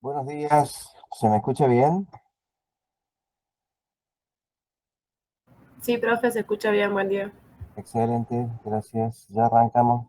Buenos días, ¿se me escucha bien? Sí, profe, se escucha bien, buen día. Excelente, gracias. Ya arrancamos.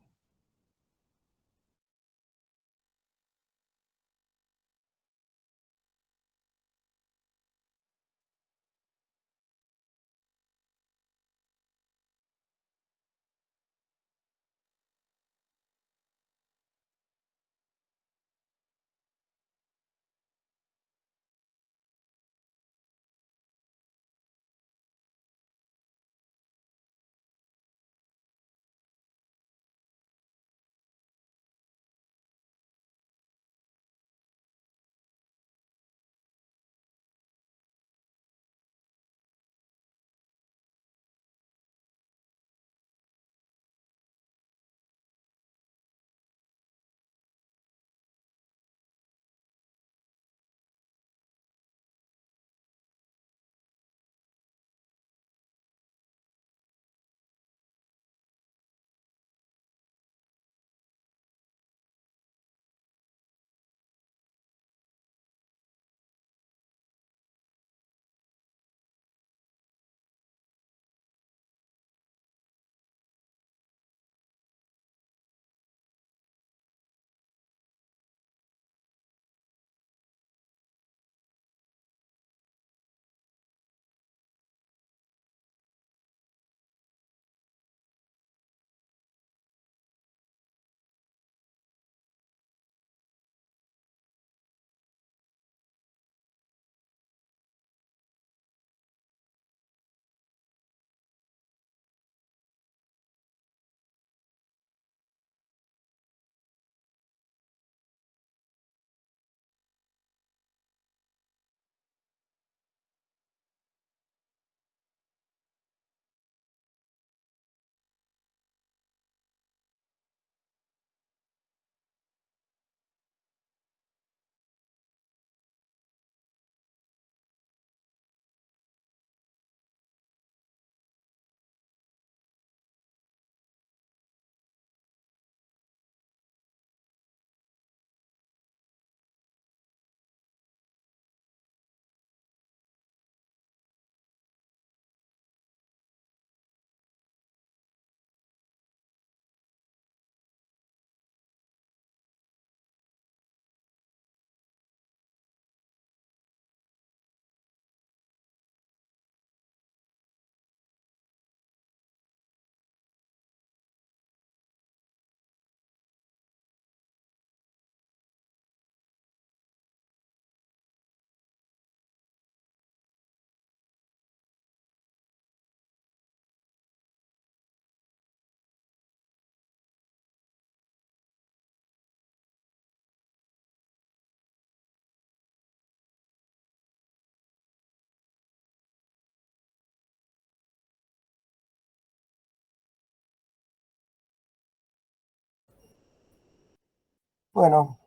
Bueno,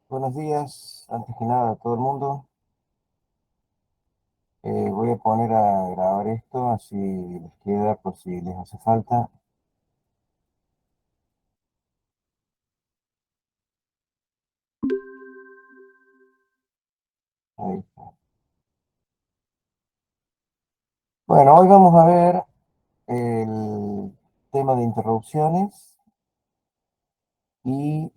buenos días, antes que nada a todo el mundo. Voy a poner a grabar esto, así les queda por si les hace falta. Ahí está. Bueno, hoy vamos a ver el tema de interrupciones y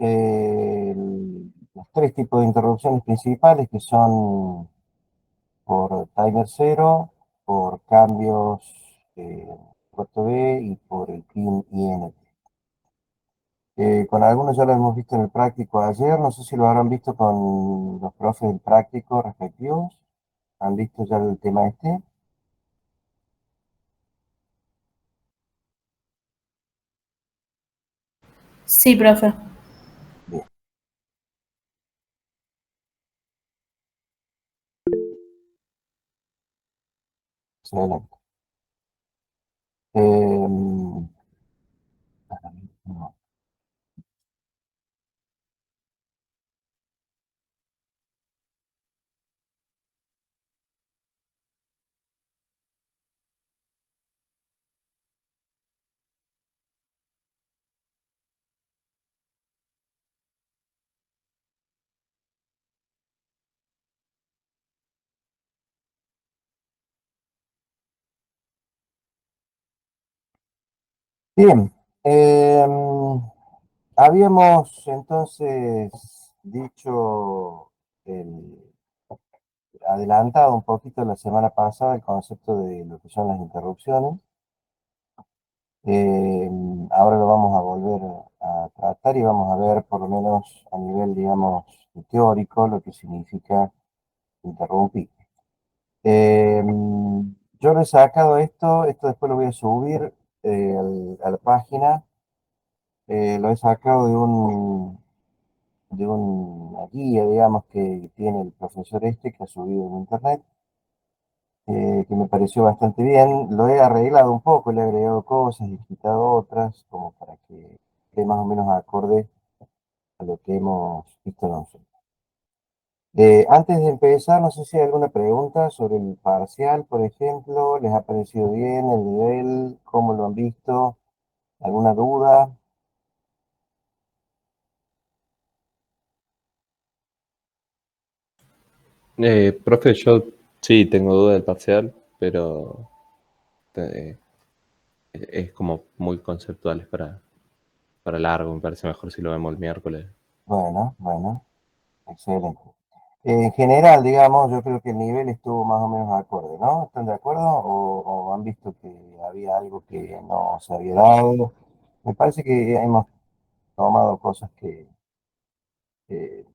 los tres tipos de interrupciones principales que son por timer cero, por cambios puerto B y por el PIN INT. Con algunos ya lo hemos visto en el práctico ayer, no sé si lo habrán visto con los profes del práctico respectivos. ¿Han visto ya el tema este? Sí, profe. Bien, excelente. No. Bien, habíamos entonces dicho, adelantado un poquito la semana pasada el concepto de lo que son las interrupciones. Eh, Ahora lo vamos a volver a tratar y vamos a ver por lo menos a nivel, digamos, teórico lo que significa interrumpir. Eh, yo le he sacado esto después lo voy a subir a la página. Lo he sacado de una guía, digamos, que tiene el profesor este que ha subido en internet, que me pareció bastante bien. Lo he arreglado un poco, le he agregado cosas y quitado otras, como para que esté más o menos acorde a lo que hemos visto nosotros. Antes de empezar, no sé si hay alguna pregunta sobre el parcial, por ejemplo. ¿Les ha parecido bien el nivel? ¿Cómo lo han visto? ¿Alguna duda? Profe, yo sí tengo duda del parcial, pero eh, es como muy conceptual, es para largo, me parece mejor si lo vemos el miércoles. Bueno, excelente. En general, digamos, yo creo que el nivel estuvo más o menos acorde, ¿no? ¿Están de acuerdo? ¿O han visto que había algo que no se había dado? Me parece que hemos tomado cosas que, que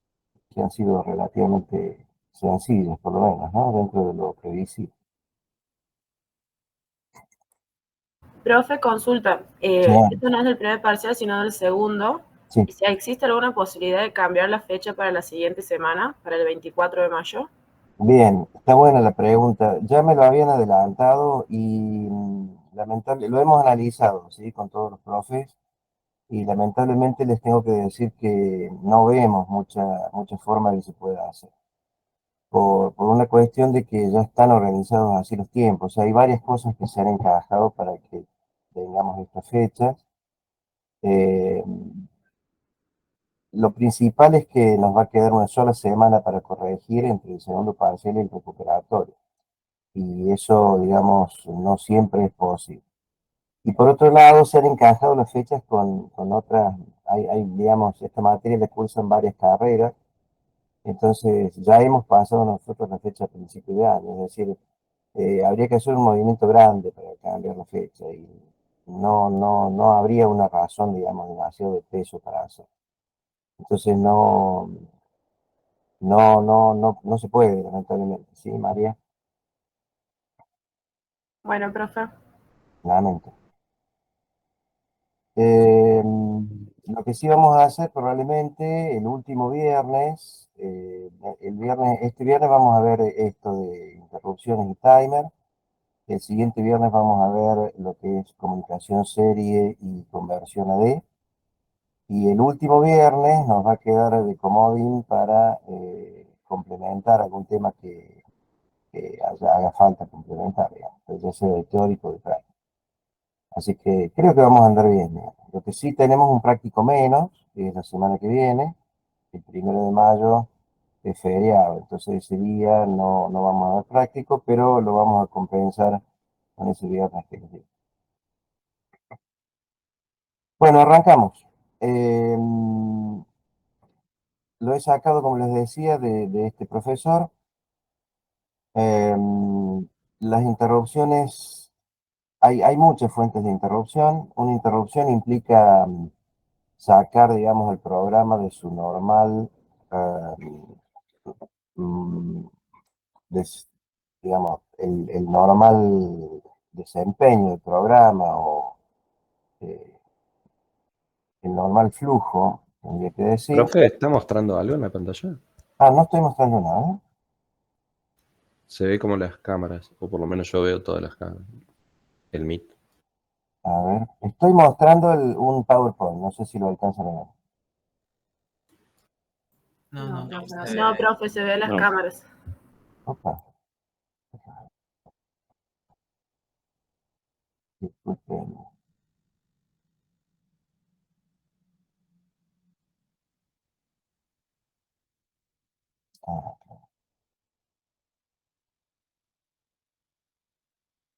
han sido relativamente sencillas, por lo menos, ¿no? Dentro de lo previsible. Profe, consulta. Sí, Esto no es del primer parcial, sino del segundo. sí. ¿Y si existe alguna posibilidad de cambiar la fecha para la siguiente semana, para el 24 de mayo? Bien, está buena la pregunta. Ya me lo habían adelantado y lo hemos analizado, ¿sí? Con todos los profes. Y lamentablemente les tengo que decir que no vemos mucha forma de que se pueda hacer. Por una cuestión de que ya están organizados así los tiempos. O sea, hay varias cosas que se han encajado para que tengamos estas fechas. Eh, lo principal es que nos va a quedar una sola semana para corregir entre el segundo parcial y el recuperatorio. Y eso, digamos, no siempre es posible. Y por otro lado, se han encajado las fechas con otras, digamos, esta materia le cursan varias carreras. Entonces, ya hemos pasado nosotros la fecha a principio de año, es decir, habría que hacer un movimiento grande para cambiar la fecha y no habría una razón, digamos, demasiado de peso para hacer. Entonces, no se puede, lamentablemente, ¿sí, María? Bueno, profe. Lamento. Eh, lo que sí vamos a hacer probablemente el último viernes, este viernes vamos a ver esto de interrupciones y timer. El siguiente viernes vamos a ver lo que es comunicación serie y conversión AD. Y el último viernes nos va a quedar de comodín para complementar algún tema que haga falta complementar, digamos, ya sea de teórico o de práctico. Así que creo que vamos a andar bien, digamos. Lo que sí tenemos un práctico menos, que es la semana que viene, el 1 de mayo es feriado, entonces ese día no vamos a dar práctico, pero lo vamos a compensar con ese viernes que les digo. Bueno, arrancamos. Lo he sacado, como les decía, de este profesor. Las interrupciones, hay muchas fuentes de interrupción. Una interrupción implica sacar, digamos, el programa de su normal, mm, des- digamos, el normal desempeño del programa o eh, el normal flujo, tendría que decir. Profe, ¿está mostrando algo en la pantalla? Ah, no estoy mostrando nada. Se ve como las cámaras, o por lo menos yo veo todas las cámaras. El Meet. A ver, estoy mostrando un PowerPoint, no sé si lo alcanzan a ver. No, profe, se ve las cámaras. Opa, disculpen. Ah,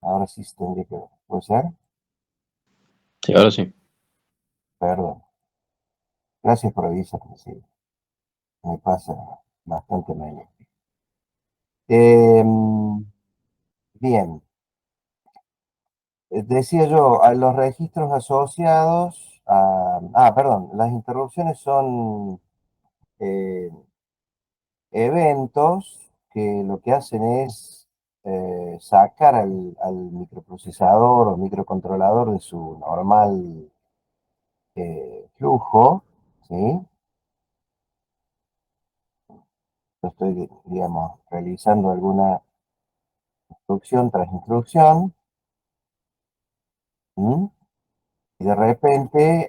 ahora sí tendría que ver. ¿Puede ser? Sí, ahora sí. Perdón. Gracias por avisarme, sí. Me pasa bastante menos. Bien. Decía yo, a los registros asociados a... Ah, perdón, las interrupciones son eh, eventos que lo que hacen es sacar al microprocesador o microcontrolador de su normal flujo, ¿sí? Yo estoy, digamos, realizando alguna instrucción tras instrucción, ¿sí? Y de repente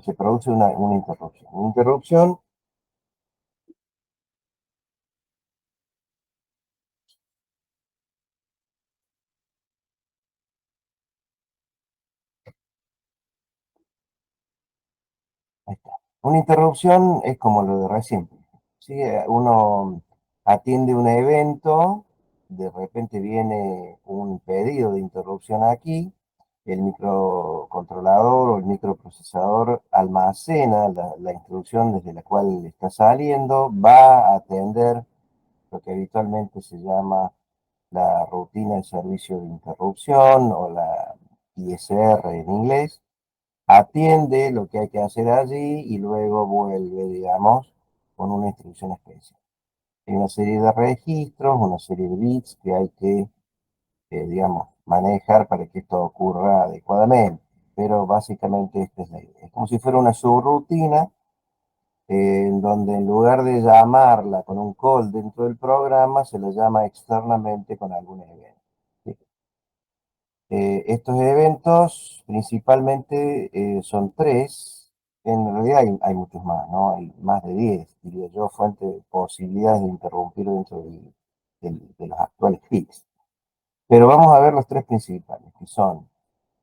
se produce una interrupción. Una interrupción, ahí está. Una interrupción es como lo de recién, ¿sí? Uno atiende un evento, de repente viene un pedido de interrupción aquí, el microcontrolador o el microprocesador almacena la instrucción desde la cual está saliendo, va a atender lo que habitualmente se llama la rutina de servicio de interrupción o la ISR en inglés, atiende lo que hay que hacer allí y luego vuelve, digamos, con una instrucción especial. Hay una serie de registros, una serie de bits que hay que, digamos, manejar para que esto ocurra adecuadamente. Pero básicamente esta es la idea. Es como si fuera una subrutina en donde en lugar de llamarla con un call dentro del programa, se la llama externamente con algún evento. ¿Sí? Estos eventos principalmente son tres, en realidad hay muchos más, ¿no? Hay más de 10, diría yo, fuentes de posibilidades de interrumpir dentro de los actuales PICs. Pero vamos a ver los tres principales, que son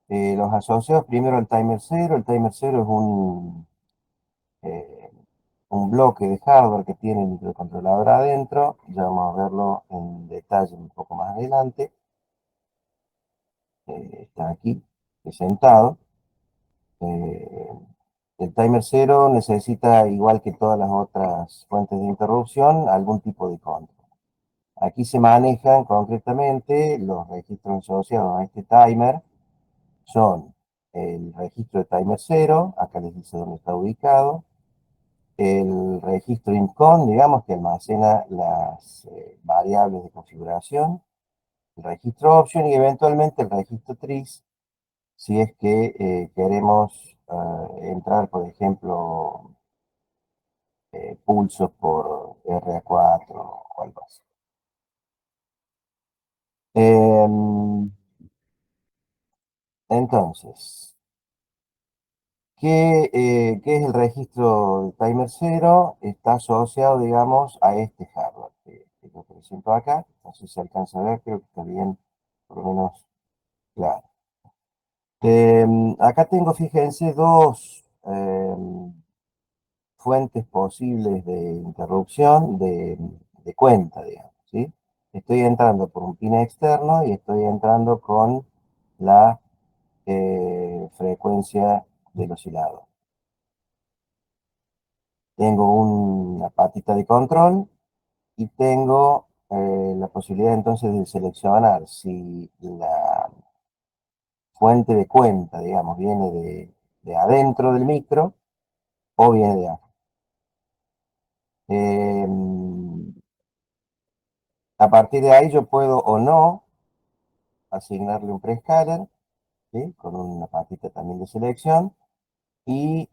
los asociados primero al timer cero. El timer cero es eh, un bloque de hardware que tiene el microcontrolador adentro. Ya vamos a verlo en detalle un poco más adelante. Está aquí presentado. Eh, el timer cero necesita, igual que todas las otras fuentes de interrupción, algún tipo de control. Aquí se manejan concretamente los registros asociados a este timer. Son el registro de timer cero, acá les dice dónde está ubicado, el registro INCON, digamos, que almacena las variables de configuración, el registro option y eventualmente el registro tris, si es que queremos entrar, por ejemplo, pulsos por RA4 o algo así. Entonces, ¿qué es el registro de timer cero? Está asociado, digamos, a este hardware que lo presento acá. No sé si se alcanza a ver, creo que está bien, por lo menos claro. Acá tengo, fíjense, dos fuentes posibles de interrupción de cuenta, digamos, ¿sí? Estoy entrando por un pin externo y estoy entrando con la frecuencia del oscilador. Tengo una patita de control y tengo la posibilidad entonces de seleccionar si la fuente de cuenta, digamos, viene de adentro del micro o viene de afuera. A partir de ahí yo puedo o no asignarle un prescaler, ¿sí? Con una patita también de selección y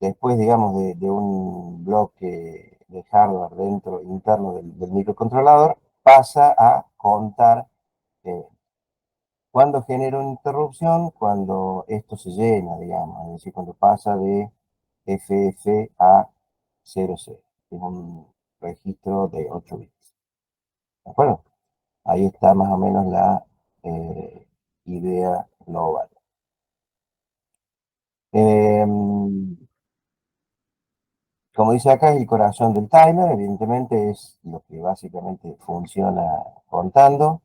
después, digamos, de un bloque de hardware dentro, interno del microcontrolador, pasa a contar cuando genera una interrupción, cuando esto se llena, digamos, es decir, cuando pasa de FF a 00, que es un registro de 8 bits. ¿De acuerdo? Ahí está más o menos la idea global. Como dice acá, es el corazón del timer, evidentemente es lo que básicamente funciona contando.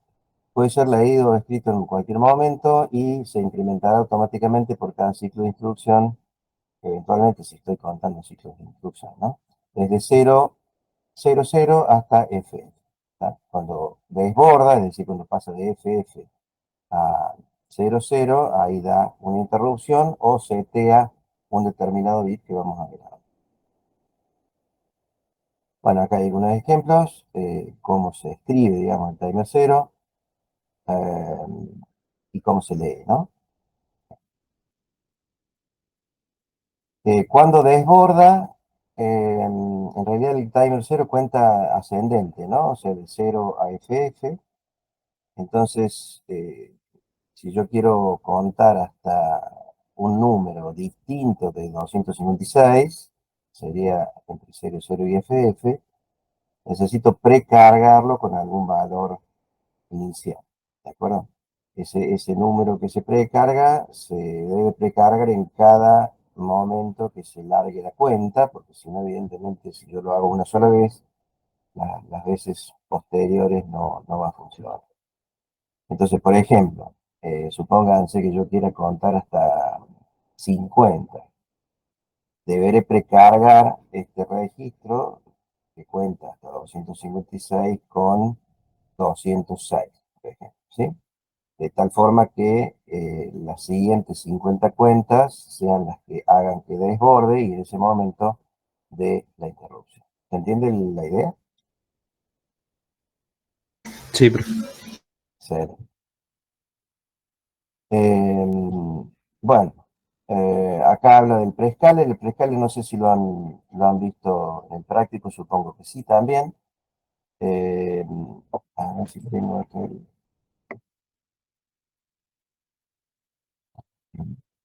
puede ser leído o escrito en cualquier momento y se incrementará automáticamente por cada ciclo de instrucción, eventualmente si estoy contando ciclos de instrucción, ¿no? Desde 0, 0, 0 hasta FF. ¿Tá? Cuando desborda, es decir, cuando pasa de FF a 0, 0, ahí da una interrupción o setea un determinado bit que vamos a ver ahora. Bueno, acá hay algunos ejemplos, cómo se escribe, digamos, el timer 0 eh, y cómo se lee, ¿no? Cuando desborda, en realidad el timer 0 cuenta ascendente, ¿no? O sea, de 0 a FF. Entonces, si yo quiero contar hasta un número distinto de 256, sería entre 0, 0 y FF, necesito precargarlo con algún valor inicial, ¿de acuerdo? Ese número que se precarga se debe precargar en cada momento que se largue la cuenta, porque si no, evidentemente, si yo lo hago una sola vez, las veces posteriores no va a funcionar. Entonces, por ejemplo, supónganse que yo quiera contar hasta 50. Deberé precargar este registro que cuenta hasta 256 con 206, por ejemplo, ¿sí? De tal forma que las siguientes 50 cuentas sean las que hagan que desborde y en ese momento de la interrupción. ¿Se entiende la idea? Sí, profe. Sí. Bueno, acá habla del prescaler. El prescaler no sé si lo han visto en práctico, supongo que sí también. Eh, a ver si tengo acá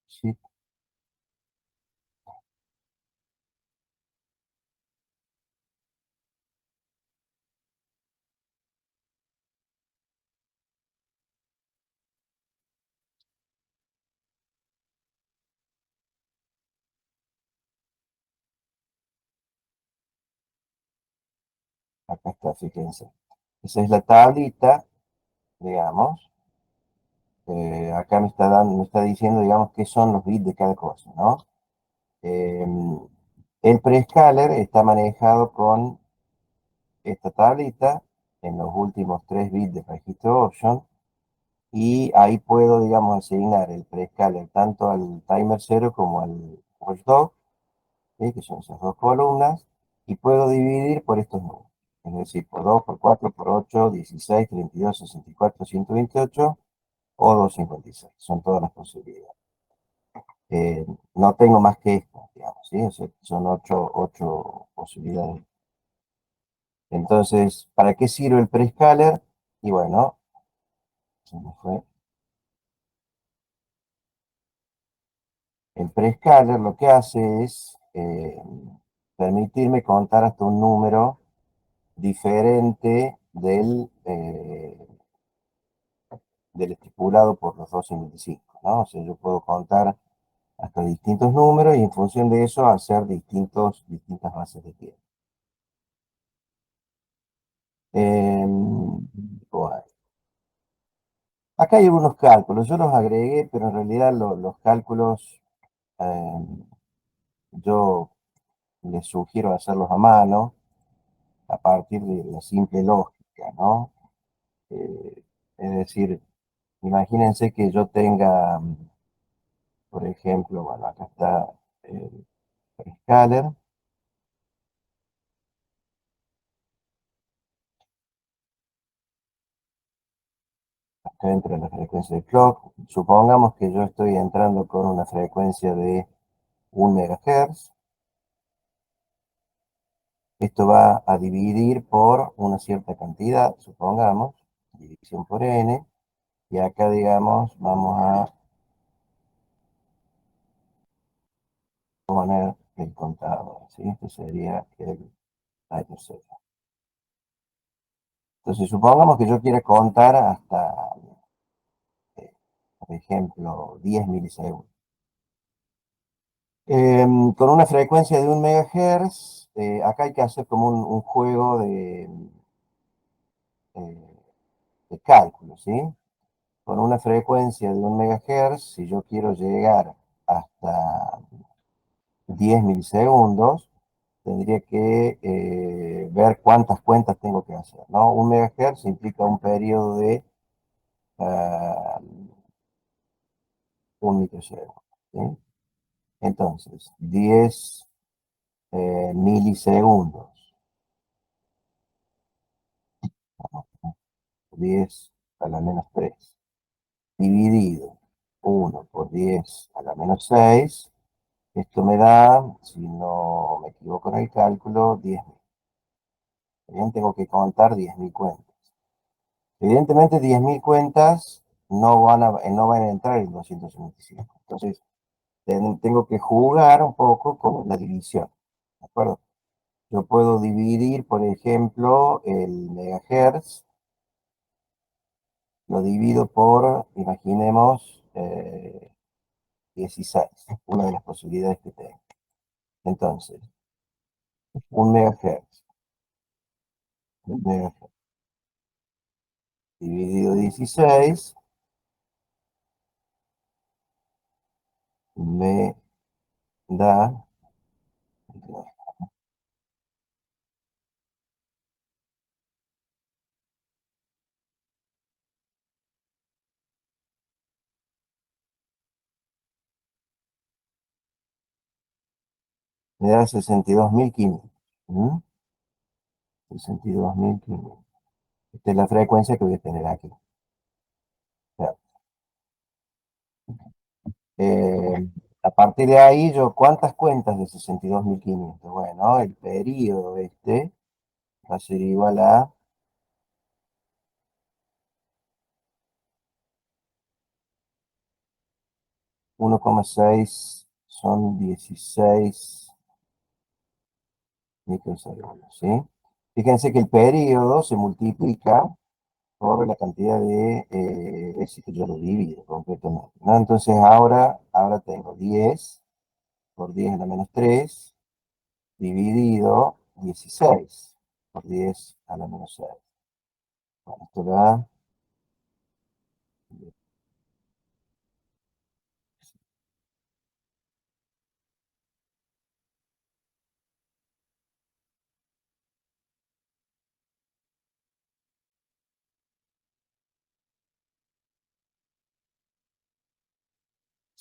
sí, acá está, fíjense. Esa es la tablita, digamos. Acá me está diciendo, digamos, qué son los bits de cada cosa, ¿no? Eh, el prescaler está manejado con esta tablita en los últimos 3 bits de registro option y ahí puedo, digamos, asignar el prescaler tanto al timer 0 como al watchdog, ¿sí? Que son esas dos columnas, y puedo dividir por estos números. Es decir, por 2, por 4, por 8, 16, 32, 64, 128 o 256. Son todas las posibilidades. No tengo más que esto, digamos, ¿sí? O sea, son 8 posibilidades. Entonces, ¿para qué sirve el prescaler? Y bueno, se me fue. El prescaler lo que hace es permitirme contar hasta un número diferente del estipulado por los 255, ¿no? O sea, yo puedo contar hasta distintos números y en función de eso hacer distintas bases de tiempo. Bueno, acá hay algunos cálculos, yo los agregué, pero en realidad los cálculos yo les sugiero hacerlos a mano a partir de la simple lógica, ¿no? Es decir, imagínense que yo tenga, por ejemplo, bueno, acá está el scaler, acá entra la frecuencia de clock. Supongamos que yo estoy entrando con una frecuencia de 1 MHz. Esto va a dividir por una cierta cantidad, supongamos, división por n, y acá, digamos, vamos a poner el contador, ¿sí? Este sería el timer 0. Entonces, supongamos que yo quiera contar hasta, por ejemplo, 10 milisegundos. Con una frecuencia de 1 MHz, acá hay que hacer como un juego de de cálculo, ¿sí? Con una frecuencia de 1 MHz, si yo quiero llegar hasta 10 milisegundos, tendría que ver cuántas cuentas tengo que hacer, ¿no? 1 MHz implica un periodo de 1 microsegundo, ¿sí? Entonces, 10 milisegundos, 10 a la -3, dividido 1 por 10 a la -6, esto me da, si no me equivoco en el cálculo, 10.000. Bien, tengo que contar 10.000 cuentas. Evidentemente 10.000 cuentas no van a entrar en 255. Entonces, tengo que jugar un poco con la división. ¿De acuerdo? Yo puedo dividir, por ejemplo, el megahertz, lo divido por, imaginemos, 16, una de las posibilidades que tengo. Entonces, 1 MHz, dividido 16 me da, me da 62.500. ¿Mm? 62.500. Esta es la frecuencia que voy a tener aquí. Ya. A partir de ahí, ¿cuántas cuentas de 62.500? Bueno, el periodo este va a ser igual a 1,6, son 16 microsegundos, ¿sí? Fíjense que el periodo se multiplica por la cantidad de veces que yo lo divido completamente, ¿no? Entonces ahora tengo 10 por 10 a la -3 dividido 16 por 10 a la -6. Bueno, esto da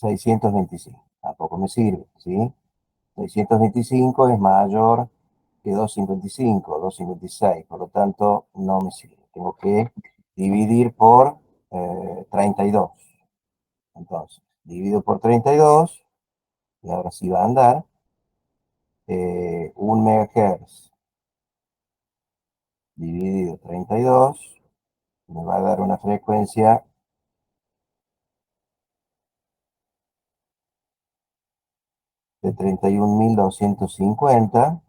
625. Tampoco me sirve, ¿sí? 625 es mayor que 255, 256, por lo tanto no me sirve. Tengo que dividir por 32. Entonces, divido por 32, y ahora sí va a andar. 1 MHz dividido 32 me va a dar una frecuencia de 31.250.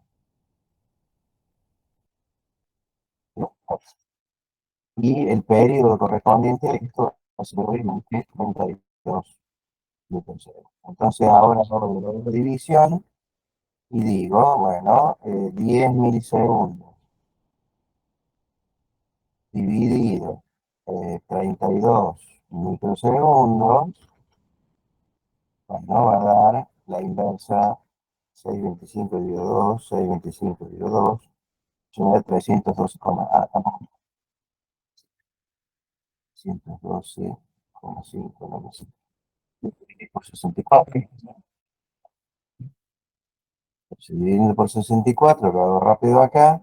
Y el periodo correspondiente a esto va a ser 32 microsegundos. Entonces ahora hago la división y digo, bueno, 10 milisegundos dividido 32 microsegundos, bueno, va a dar la inversa 625 dividido 2, 625 dividido 2, me da 312, tampoco, 312,5, no sé, por 64. Entonces, dividiendo por 64, lo hago rápido acá.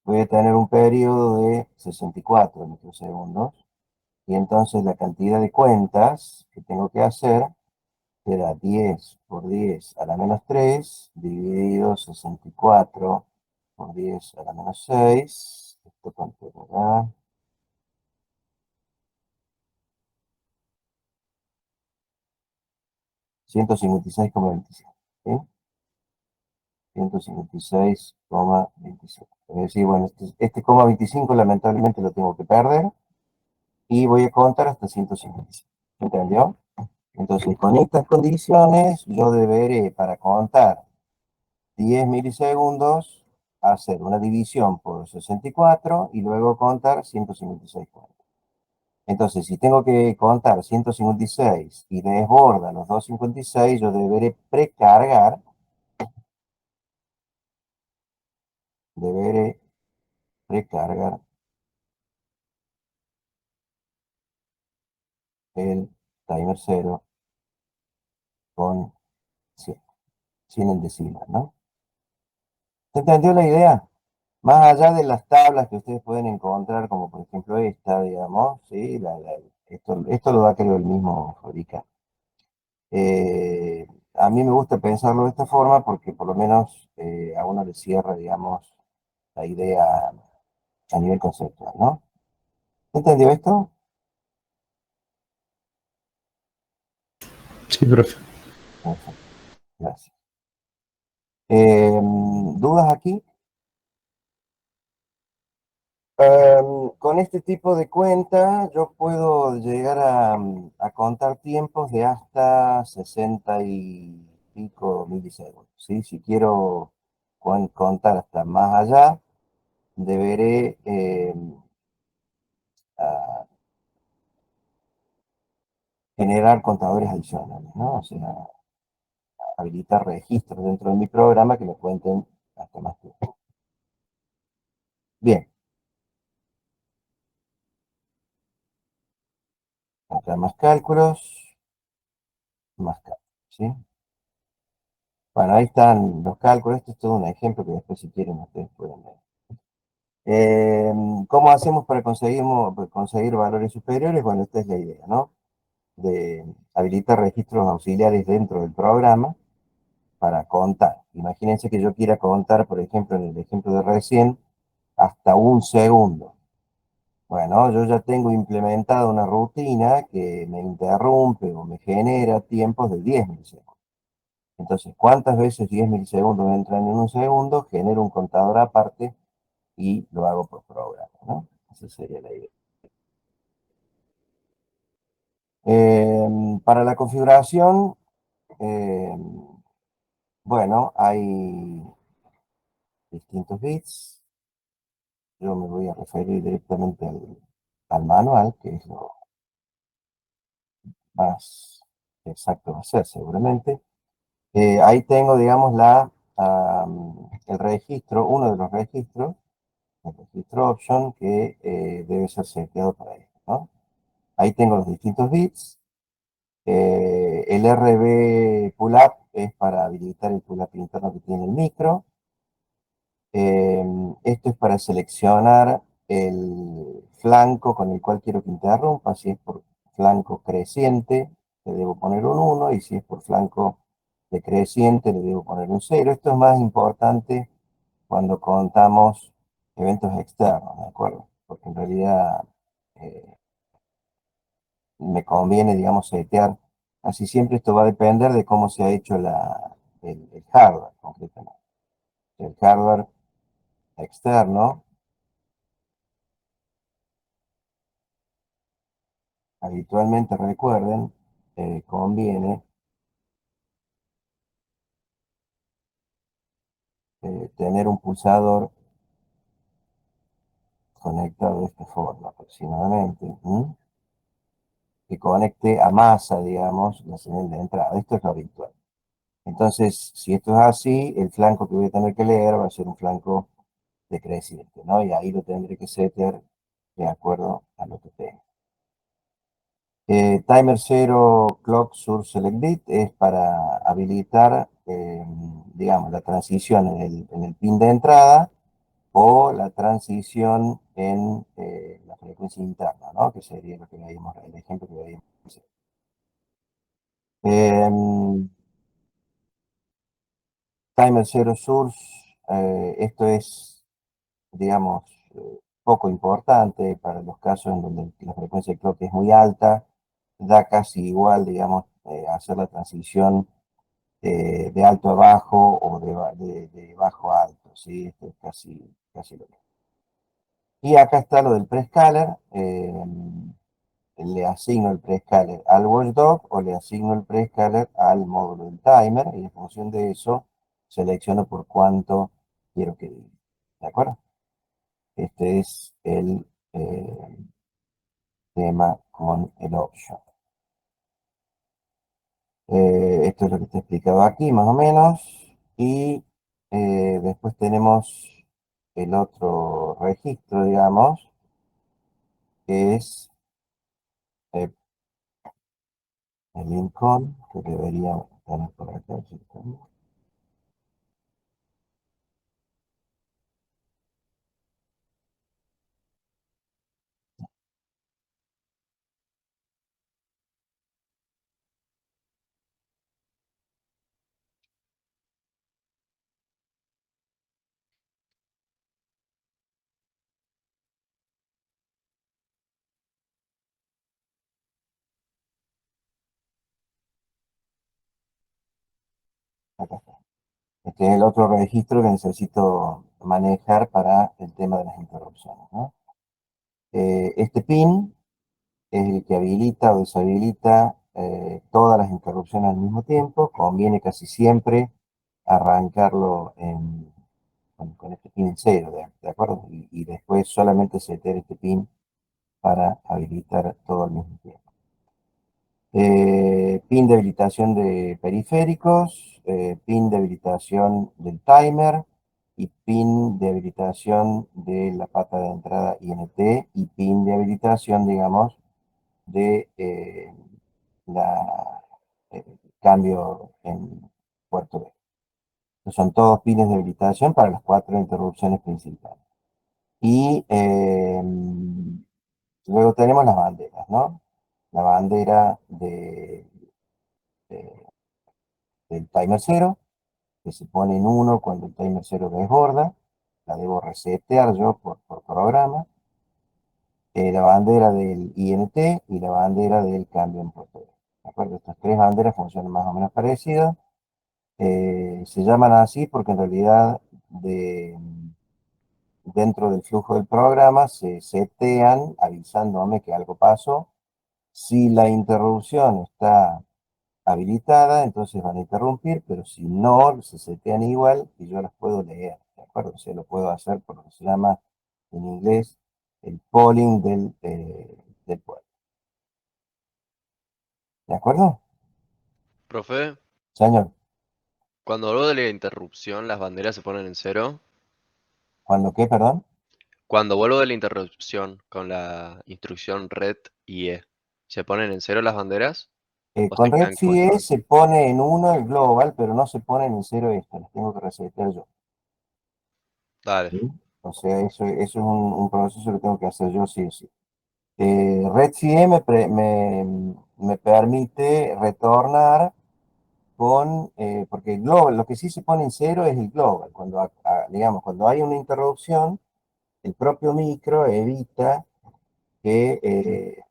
Voy a tener un periodo de 64 microsegundos. Y entonces la cantidad de cuentas que tengo que hacer será 10 por 10 a la -3 dividido 64 por 10 a la -6. Esto cuánto me da. 156,27. ¿Sí? 156,27. Es decir, bueno, este coma 25 lamentablemente lo tengo que perder y voy a contar hasta 156. ¿Entendió? Entonces, con estas condiciones, yo deberé, para contar 10 milisegundos, hacer una división por 64 y luego contar 156 cuentas. Entonces, si tengo que contar 156 y desborda los 256, yo deberé precargar el timer 0 con 100, 100 en decimal, ¿no? ¿Se entendió la idea? Más allá de las tablas que ustedes pueden encontrar, como por ejemplo esta, digamos, ¿sí? Esto lo da creo el mismo fabricante. A mí me gusta pensarlo de esta forma porque por lo menos a uno le cierra, digamos, la idea a nivel conceptual, ¿no? ¿Entendió esto? Sí, profe. Perfecto, gracias. ¿Dudas aquí? Con este tipo de cuenta yo puedo llegar a contar tiempos de hasta 60 y pico milisegundos, ¿sí? Si quiero contar hasta más allá, deberé a generar contadores adicionales, ¿no? O sea, habilitar registros dentro de mi programa que me cuenten hasta más tiempo. Bien, acá más cálculos, ¿sí? Bueno, ahí están los cálculos. Esto es todo un ejemplo que después si quieren ustedes pueden ver. ¿Cómo hacemos para conseguir valores superiores? Bueno, esta es la idea, ¿no? De habilitar registros auxiliares dentro del programa para contar. Imagínense que yo quiera contar, por ejemplo, en el ejemplo de recién, hasta un segundo. Bueno, yo ya tengo implementada una rutina que me interrumpe o me genera tiempos de 10 milisegundos. Entonces, ¿cuántas veces 10 milisegundos entran en un segundo? Genero un contador aparte y lo hago por programa, ¿no? Esa sería la idea. Para la configuración, eh, bueno, hay distintos bits. Yo me voy a referir directamente al manual, que es lo más exacto va a ser seguramente. Ahí tengo, digamos, el registro, uno de los registros, el registro option, que debe ser seteado para esto, ¿no? Ahí tengo los distintos bits. El RB pull-up es para habilitar el pull-up interno que tiene el micro. Esto es para seleccionar el flanco con el cual quiero que interrumpa. Si es por flanco creciente, le debo poner un 1, y si es por flanco decreciente, le debo poner un 0. Esto es más importante cuando contamos eventos externos, ¿de acuerdo? Porque en realidad me conviene, digamos, setear. Así siempre esto va a depender de cómo se ha hecho el hardware, concretamente. El hardware externo, habitualmente, recuerden, conviene tener un pulsador conectado de esta forma aproximadamente, ¿m? Que conecte a masa, digamos, la señal de entrada. Esto es lo habitual. Entonces, si esto es así, el flanco que voy a tener que leer va a ser un flanco decreciente, ¿no? Y ahí lo tendré que setear de acuerdo a lo que tenga. Timer 0 Clock Source Select Bit es para habilitar, digamos, la transición en el pin de entrada o la transición en la frecuencia interna, ¿no? Que sería lo que veíamos, el ejemplo que veíamos. Timer 0 Source, esto es, digamos, poco importante para los casos en donde la frecuencia de clock es muy alta. Da casi igual, digamos, hacer la transición de alto a bajo o de bajo a alto, ¿sí? Esto es casi lo mismo. Y acá está lo del prescaler. le asigno el prescaler al watchdog o le asigno el prescaler al módulo del timer y en función de eso selecciono por cuánto quiero que diga. ¿De acuerdo? Este es el tema con el option. Esto es lo que está explicado aquí, más o menos. Y después tenemos el otro registro, digamos, que es el Lincoln, que debería tener por acá. Acá está. Este es el otro registro que necesito manejar para el tema de las interrupciones, ¿no? Este pin es el que habilita o deshabilita todas las interrupciones al mismo tiempo. Conviene casi siempre arrancarlo con este pin en cero, ¿de acuerdo? Y después solamente setear este pin para habilitar todo al mismo tiempo. Pin de habilitación de periféricos, pin de habilitación del timer y pin de habilitación de la pata de entrada INT y pin de habilitación, digamos, de la cambio en puerto B. Son todos pines de habilitación para las 4 interrupciones principales. Y luego tenemos las banderas, ¿no? La bandera del timer 0, que se pone en 1 cuando el timer 0 desborda. La debo resetear yo por programa. La bandera del INT y la bandera del cambio en puerto B. ¿De acuerdo? Estas tres banderas funcionan más o menos parecidas. Se llaman así porque en realidad dentro del flujo del programa se setean avisándome que algo pasó. Si la interrupción está habilitada, entonces van a interrumpir, pero si no, se setean igual y yo las puedo leer, ¿de acuerdo? O sea, lo puedo hacer por lo que se llama en inglés el polling del puerto. ¿De acuerdo? Profe, Señor, cuando hablo de la interrupción, las banderas se ponen en cero. ¿cuándo qué, perdón? Cuando vuelvo de la interrupción con la instrucción red y E, ¿se ponen en cero las banderas? ¿O se Con quedan como RedCE estaban? se pone en 1 el global, pero no se pone en el 0 esto, las tengo que resetear yo. Dale. ¿Sí? O sea, eso es un proceso que tengo que hacer yo sí o sí. RedCE me permite retornar porque el global, lo que sí se pone en 0 es el global. Digamos, cuando hay una interrupción, el propio micro evita que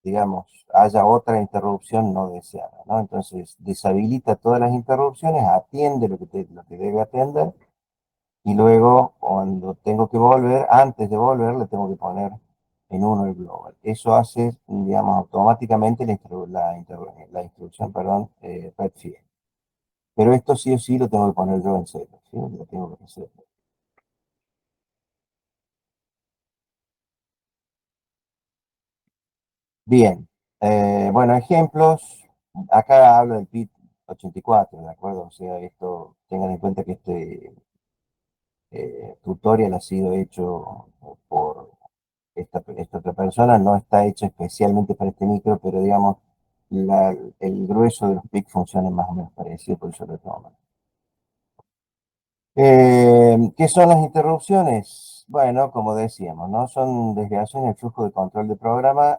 digamos, haya otra interrupción no deseada, ¿no? Entonces, deshabilita todas las interrupciones, atiende lo que debe atender, y luego, cuando tengo que volver, antes de volver, le tengo que poner en 1 el global. Eso hace, digamos, automáticamente la instrucción, perdón, redfield. Pero esto sí o sí lo tengo que poner yo en cero, ¿sí? Lo tengo que hacer. Bien, bueno, ejemplos. Acá hablo del PIT 84, ¿de acuerdo? O sea, esto, tengan en cuenta que este tutorial ha sido hecho por esta otra persona, no está hecho especialmente para este micro, pero digamos, el grueso de los PIC funciona más o menos parecido, por eso lo toman. ¿Qué son las interrupciones? Bueno, como decíamos, ¿no? Son desviaciones del flujo de control de programa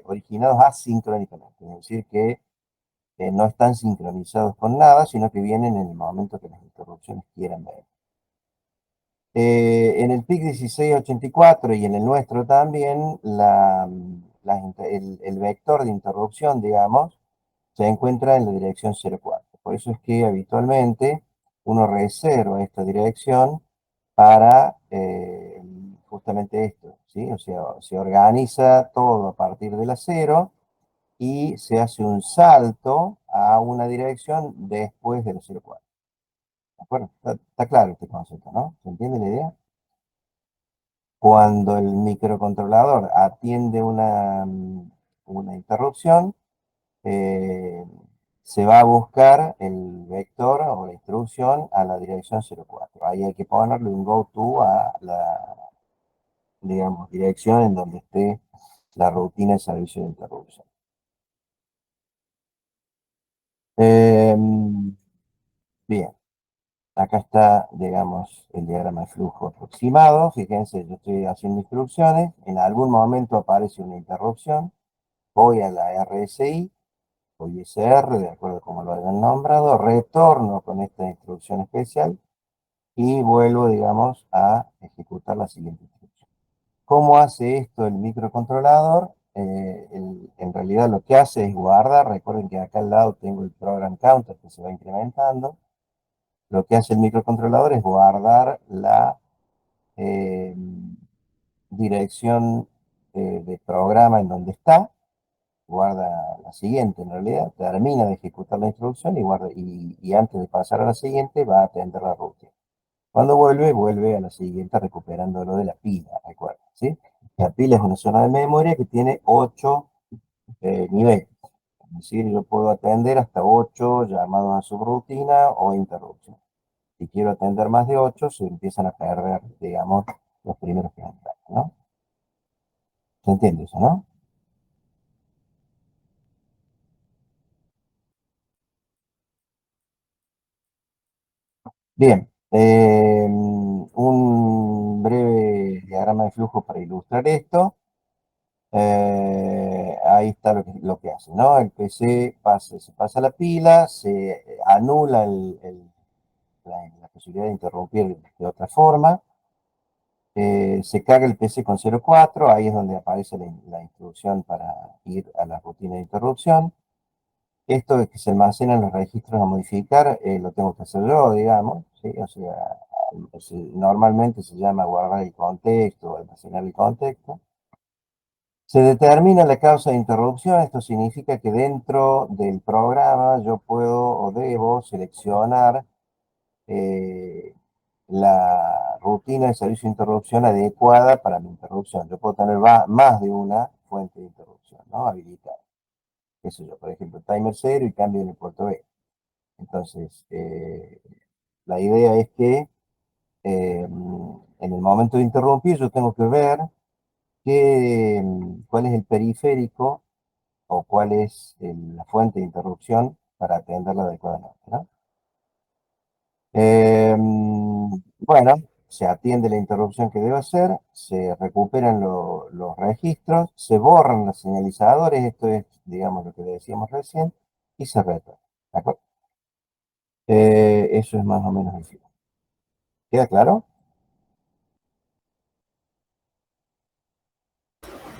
originados asincrónicamente, es decir, que no están sincronizados con nada, sino que vienen en el momento que las interrupciones quieran ver. En el PIC 1684 y en el nuestro también, el vector de interrupción, digamos, se encuentra en la dirección 04. Por eso es que habitualmente uno reserva esta dirección para justamente esto, ¿sí? O sea, se organiza todo a partir de la 0 y se hace un salto a una dirección después de la 04. ¿De acuerdo? Está claro este concepto, ¿no? ¿Se entiende la idea? Cuando el microcontrolador atiende una interrupción, eh, se va a buscar el vector o la instrucción a la dirección 04. Ahí hay que ponerle un goto a la, digamos, dirección en donde esté la rutina de servicio de interrupción. Bien, acá está, digamos, el diagrama de flujo aproximado. Fíjense, yo estoy haciendo instrucciones, en algún momento aparece una interrupción, voy a la RSI, o ISR, de acuerdo a como lo hayan nombrado, retorno con esta instrucción especial y vuelvo, digamos, a ejecutar la siguiente instrucción. ¿Cómo hace esto el microcontrolador? En realidad lo que hace es guardar, recuerden que acá al lado tengo el program counter que se va incrementando. Lo que hace el microcontrolador es guardar la dirección de programa en donde está, guarda la siguiente en realidad, termina de ejecutar la instrucción y antes de pasar a la siguiente va a atender la ruta. Cuando vuelve a la siguiente recuperando lo de la pila, recuerda, ¿sí? La pila es una zona de memoria que tiene 8 niveles. Es decir, yo puedo atender hasta 8 llamados a subrutina o interrupción. Si quiero atender más de 8, se empiezan a perder, digamos, los primeros que entran, ¿no? ¿Se entiende eso, no? Bien, un breve diagrama de flujo para ilustrar esto. Ahí está lo que hace, ¿no? El PC se pasa la pila, se anula la posibilidad de interrumpir de otra forma, se carga el PC con 0.4, ahí es donde aparece la instrucción para ir a la rutina de interrupción. Esto es que se almacenan los registros a modificar, lo tengo que hacer yo, digamos, ¿sí? O sea, normalmente se llama guardar el contexto o almacenar el contexto. Se determina la causa de interrupción, esto significa que dentro del programa yo puedo o debo seleccionar la rutina de servicio de interrupción adecuada para mi interrupción. Yo puedo tener más de una fuente de interrupción, ¿no? Habilitada. Qué sé yo, por ejemplo, timer 0 y cambio en el puerto B. Entonces, la idea es que en el momento de interrumpir yo tengo que ver cuál es el periférico o cuál es la fuente de interrupción para atenderla adecuadamente, ¿no? Bueno, se atiende la interrupción que debe hacer, se recuperan los registros, se borran los señalizadores, esto es, digamos, lo que decíamos recién, y se retorna. ¿De acuerdo? Eso es más o menos el fin. ¿Queda claro?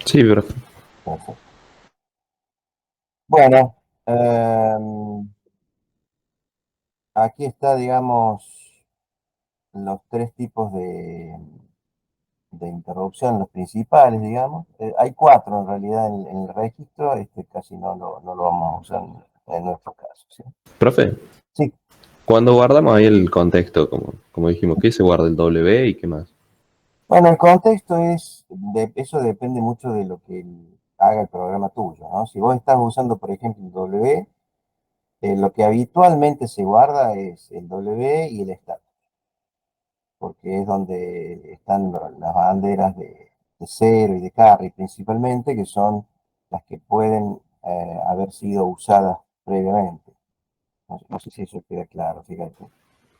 Sí, profe. Perfecto. Bueno, aquí está, digamos, los tres tipos de interrupción, los principales, digamos. Hay cuatro en realidad en el registro, este casi no lo vamos a usar en nuestro caso, ¿sí? Profe, Sí, cuando guardamos ahí el contexto, como dijimos, ¿qué se guarda el W y qué más? bueno, el contexto eso depende mucho de lo que haga el programa tuyo, ¿no? Si vos estás usando, por ejemplo, el W, lo que habitualmente se guarda es el W y el status, porque es donde están las banderas de cero y de carry principalmente, que son las que pueden haber sido usadas previamente. No sé si eso queda claro, fíjate.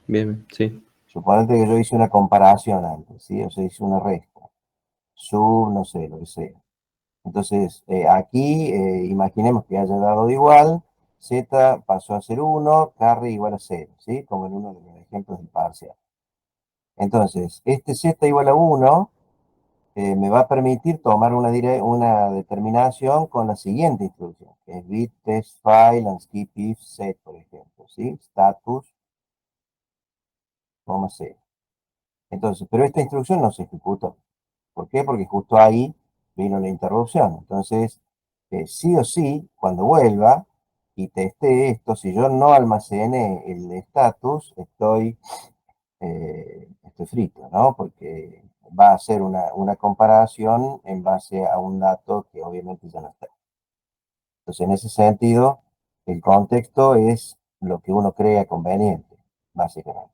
Bien, sí. Suponete que yo hice una comparación antes, ¿sí? O sea, hice una resta, sub, no sé, lo que sea. Entonces, aquí, imaginemos que haya dado igual, z pasó a ser 1, carry igual a 0, ¿sí? Como en uno de los ejemplos del parcial. Entonces, este z igual a 1 me va a permitir tomar una determinación con la siguiente instrucción, que es bit test file and skip if set, por ejemplo, ¿sí? Status, coma 0. Entonces, pero esta instrucción no se ejecutó. ¿Por qué? Porque justo ahí vino la interrupción. Entonces, sí o sí, cuando vuelva y teste esto, si yo no almacené el estatus, estoy frito, ¿no? Porque va a hacer una comparación en base a un dato que obviamente ya no está. Entonces, en ese sentido, el contexto es lo que uno crea conveniente, básicamente.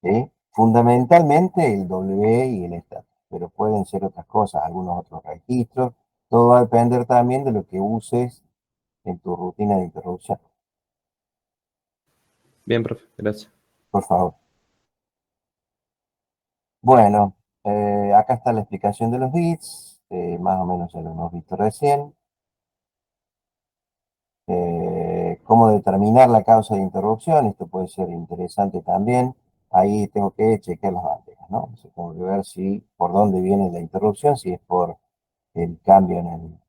¿Sí? Fundamentalmente el W y el estatus, pero pueden ser otras cosas, algunos otros registros. Todo va a depender también de lo que uses en tu rutina de interrupción. Bien, profe, gracias. Por favor. Bueno, acá está la explicación de los bits, más o menos ya lo hemos visto recién. Cómo determinar la causa de interrupción, esto puede ser interesante también. Ahí tengo que chequear las bandejas, ¿no? O sea, tengo que ver si por dónde viene la interrupción, si es por el cambio en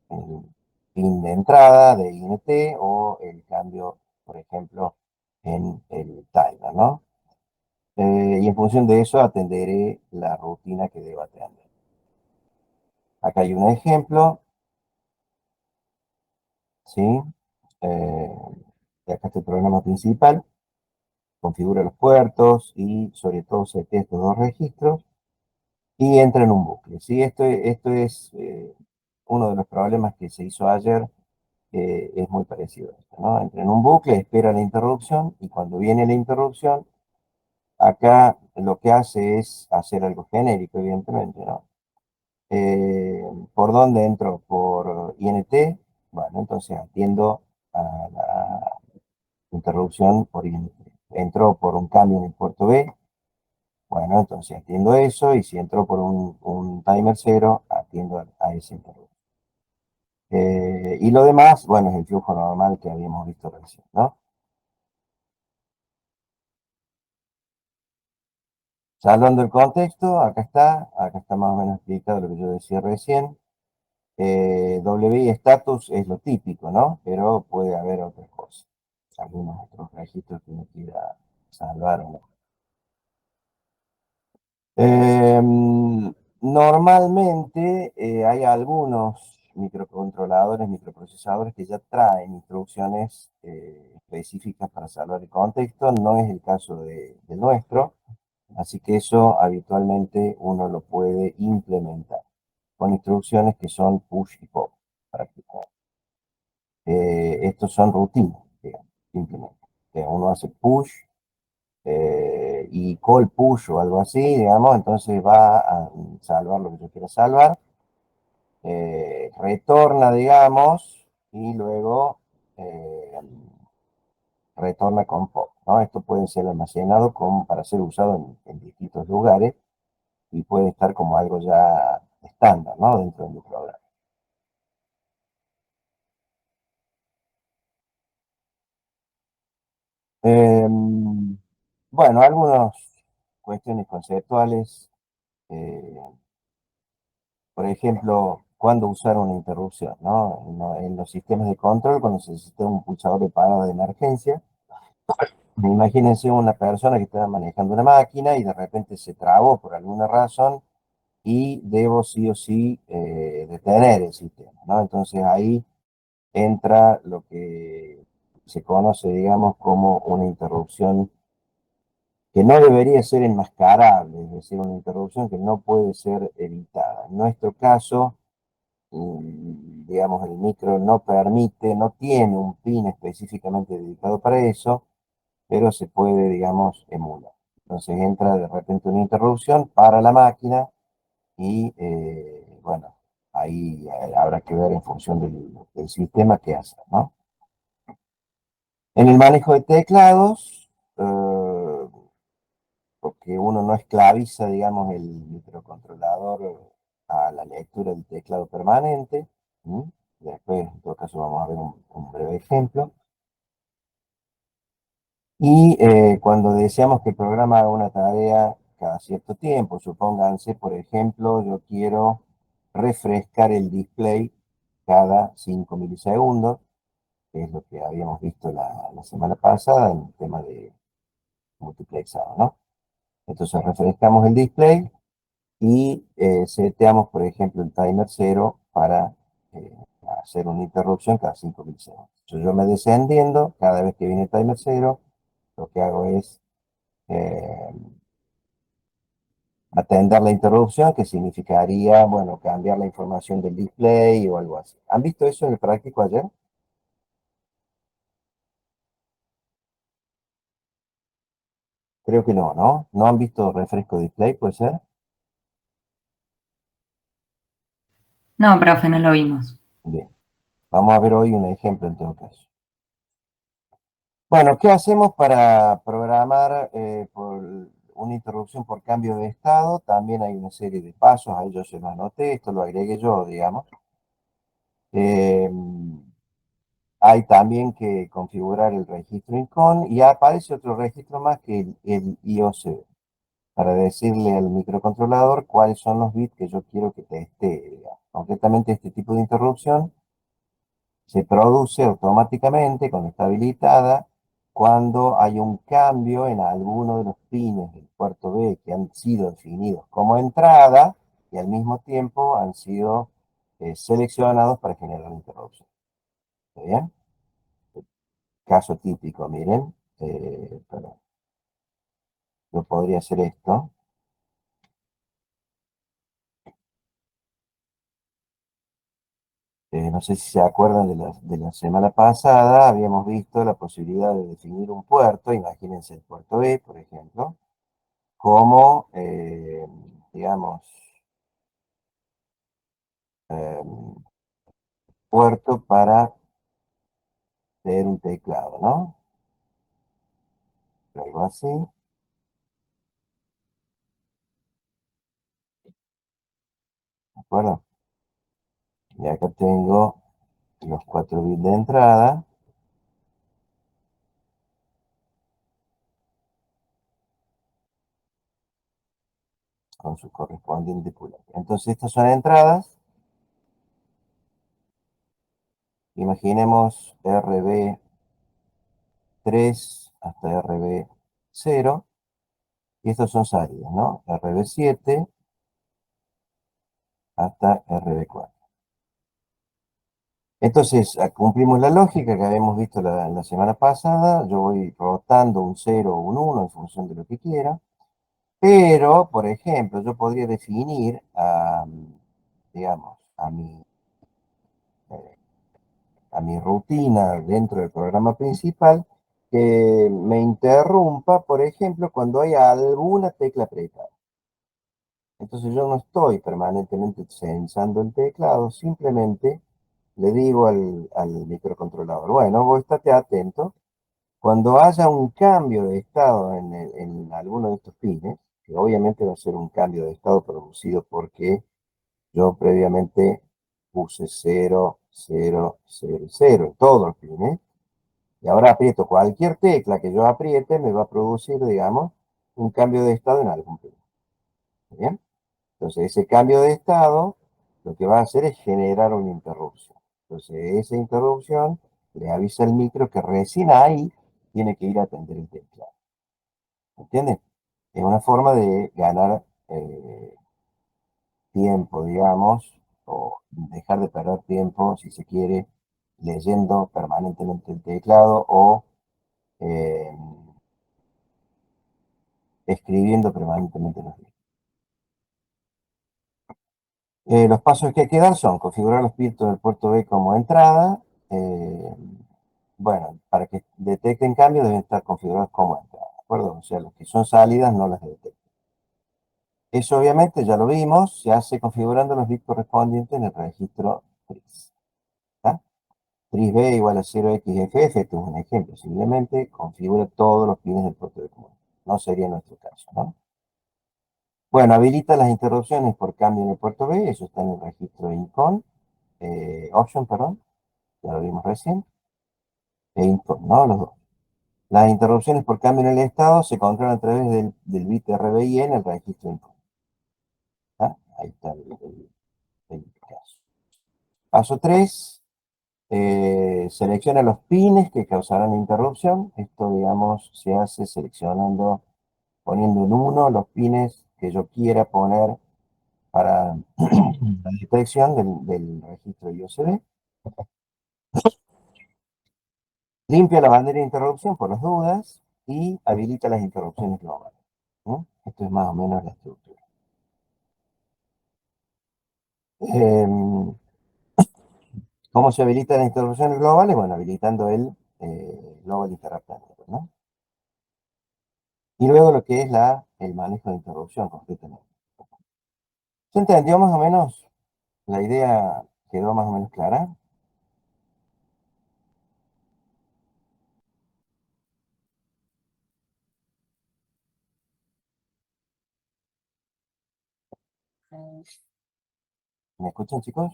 el pin de entrada de INT o el cambio, por ejemplo, en el timer, ¿no? Y en función de eso atenderé la rutina que debo atender. Acá hay un ejemplo, ¿sí? Eh, y acá está el programa principal, configura los puertos y sobre todo setea estos dos registros y entra en un bucle, ¿sí? Esto es uno de los problemas que se hizo ayer, es muy parecido a esto, ¿no? Entra en un bucle, espera la interrupción y cuando viene la interrupción, acá lo que hace es hacer algo genérico, evidentemente, ¿no? ¿Por dónde entro? Por INT. Bueno, entonces atiendo a la interrupción por INT. Entró por un cambio en el puerto B. Bueno, entonces atiendo eso y si entró por un timer cero, atiendo a ese interrupción. Y lo demás, bueno, es el flujo normal que habíamos visto recién, ¿no? Salvando el contexto, acá está más o menos explicado lo que yo decía recién. W y status es lo típico, ¿no? Pero puede haber otras cosas, algunos otros registros que uno quiera salvar o no. Normalmente hay algunos microcontroladores, microprocesadores que ya traen instrucciones específicas para salvar el contexto. No es el caso del nuestro, así que eso habitualmente uno lo puede implementar con instrucciones que son push y pop prácticamente. Estos son rutinas, digamos, simplemente. Uno hace push y call push o algo así, digamos, entonces va a salvar lo que yo quiera salvar, retorna, digamos, y luego retorna con pop, ¿no? Esto puede ser almacenado como para ser usado en distintos lugares y puede estar como algo ya estándar, ¿no? Dentro del programa. Bueno, algunas cuestiones conceptuales. eh, por ejemplo, cuándo usar una interrupción, ¿no? En los sistemas de control, cuando se necesita un pulsador de parada de emergencia, imagínense una persona que está manejando una máquina y de repente se trabó por alguna razón y debo sí o sí detener el sistema, ¿no? Entonces ahí entra lo que se conoce, digamos, como una interrupción que no debería ser enmascarable, es decir, una interrupción que no puede ser evitada. En nuestro caso, digamos, el micro no permite, no tiene un pin específicamente dedicado para eso, pero se puede, digamos, emular. Entonces entra de repente una interrupción para la máquina y, bueno, ahí habrá que ver en función del sistema qué hacer, ¿no? En el manejo de teclados, porque uno no esclaviza, digamos, el microcontrolador a la lectura del teclado permanente. ¿Mm? Después, en todo caso, vamos a ver un breve ejemplo. Y cuando deseamos que el programa haga una tarea cada cierto tiempo, supónganse, por ejemplo, yo quiero refrescar el display cada 5 milisegundos, que es lo que habíamos visto la semana pasada en el tema de multiplexado, ¿no? Entonces refrescamos el display y seteamos, por ejemplo, el timer 0 para hacer una interrupción cada 5 milisegundos. Yo me descendiendo, cada vez que viene el timer 0, lo que hago es atender la interrupción, que significaría, bueno, cambiar la información del display o algo así. ¿Han visto eso en el práctico ayer? Creo que no, ¿no? ¿No han visto refresco display, puede ser? No, profe, no lo vimos. Bien. Vamos a ver hoy un ejemplo en todo caso. Bueno, ¿qué hacemos para programar por una interrupción por cambio de estado? También hay una serie de pasos, ahí yo se lo anoté, esto lo agregué yo, digamos. Eh, Hay también que configurar el registro INCON y aparece otro registro más que el IOC, para decirle al microcontrolador cuáles son los bits que yo quiero que te esté, digamos. Concretamente, este tipo de interrupción se produce automáticamente cuando está habilitada cuando hay un cambio en alguno de los pines del puerto B que han sido definidos como entrada y al mismo tiempo han sido seleccionados para generar la interrupción. ¿Está bien? Caso típico, miren. Perdón. Yo podría hacer esto. No sé si se acuerdan de la semana pasada, habíamos visto la posibilidad de definir un puerto, imagínense el puerto B, por ejemplo, como, digamos, puerto para leer un teclado, ¿no? Algo así, ¿de acuerdo? Y acá tengo los 4 bits de entrada, con su correspondiente puerto. Entonces, estas son entradas. Imaginemos RB3 hasta RB0. Y estos son salidas, ¿no? RB7 hasta RB4. Entonces, cumplimos la lógica que habíamos visto la semana pasada. Yo voy rotando un 0 o un 1 en función de lo que quiera. Pero, por ejemplo, yo podría definir, digamos, a mi rutina dentro del programa principal que me interrumpa, por ejemplo, cuando hay alguna tecla apretada. Entonces yo no estoy permanentemente censando el teclado, simplemente le digo al microcontrolador, bueno, vos estate atento, cuando haya un cambio de estado en alguno de estos pines, que obviamente va a ser un cambio de estado producido porque yo previamente puse 0, 0, 0, 0 en todos los pines, y ahora aprieto cualquier tecla que yo apriete, me va a producir, digamos, un cambio de estado en algún pin. ¿Bien? Entonces, ese cambio de estado lo que va a hacer es generar una interrupción. Entonces, esa interrupción le avisa al micro que recién ahí tiene que ir a atender el teclado. ¿Entienden? Es una forma de ganar tiempo, digamos, o dejar de perder tiempo, si se quiere, leyendo permanentemente el teclado o eh, escribiendo permanentemente los bits. Los pasos que hay que dar son configurar los pines del puerto B como entrada. Bueno, para que detecten cambios deben estar configurados como entrada, ¿de acuerdo? O sea, los que son salidas no las detectan. Eso obviamente ya lo vimos, se hace configurando los bits correspondientes en el registro TRIS. ¿Está? TRIS B igual a 0xFF, este es un ejemplo, simplemente configura todos los pines del puerto B común. No sería nuestro caso, ¿no? Bueno, habilita las interrupciones por cambio en el puerto B, eso está en el registro INCON, option, perdón, ya lo vimos recién, e INCON, ¿no? Los dos. Las interrupciones por cambio en el estado se controlan a través del bit RBI en el registro INCON. ¿Está? Ahí está el caso. Paso 3, selecciona los pines que causarán la interrupción. Esto, digamos, se hace seleccionando, poniendo en 1 los pines que yo quiera poner para la detección del registro IOCD. Limpia la bandera de interrupción por las dudas y habilita las interrupciones globales. ¿No? Esto es más o menos la estructura. ¿Cómo se habilitan las interrupciones globales? Bueno, habilitando el Global Interrupt Handler, ¿no? Y luego lo que es el manejo de interrupción concretamente. ¿Se entendió más o menos? ¿La idea quedó más o menos clara? ¿Me escuchan, chicos?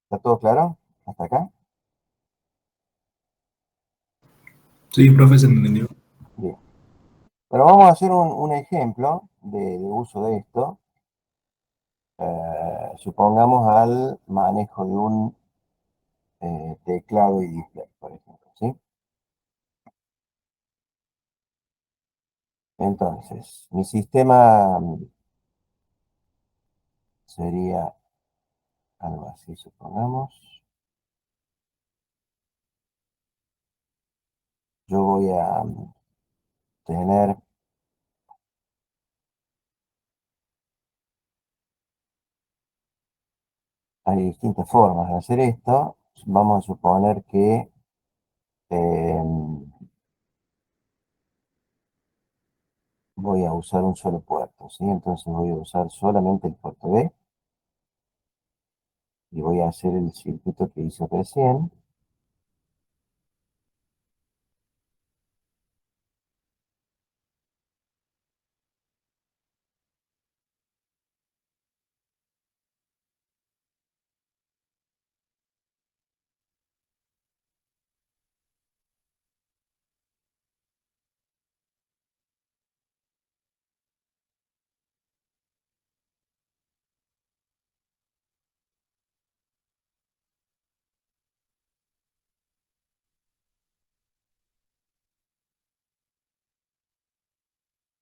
¿Está todo claro? ¿Hasta acá? Sí, profe, se entendió. Bien. Pero vamos a hacer un ejemplo de uso de esto. Supongamos al manejo de un teclado y display, por ejemplo, ¿sí? Entonces, mi sistema sería algo así, supongamos. Yo voy a tener, hay distintas formas de hacer esto. Vamos a suponer que voy a usar un solo puerto, ¿sí? Entonces voy a usar solamente el puerto B y voy a hacer el circuito que hice recién.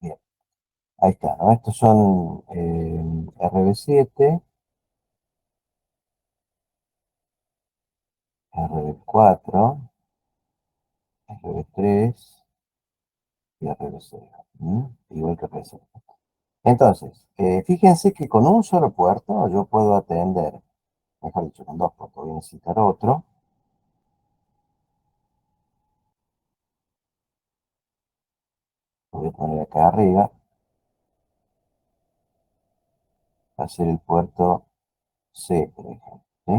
Bien, ahí está, ¿no? Estos son RB7, RB4, RB3 y RB0. Igual que RB0. Entonces, fíjense que con un solo puerto yo puedo atender, mejor dicho, con dos puertos, voy a necesitar otro. Lo voy a poner acá arriba. Va a ser el puerto C, por ejemplo, ¿sí?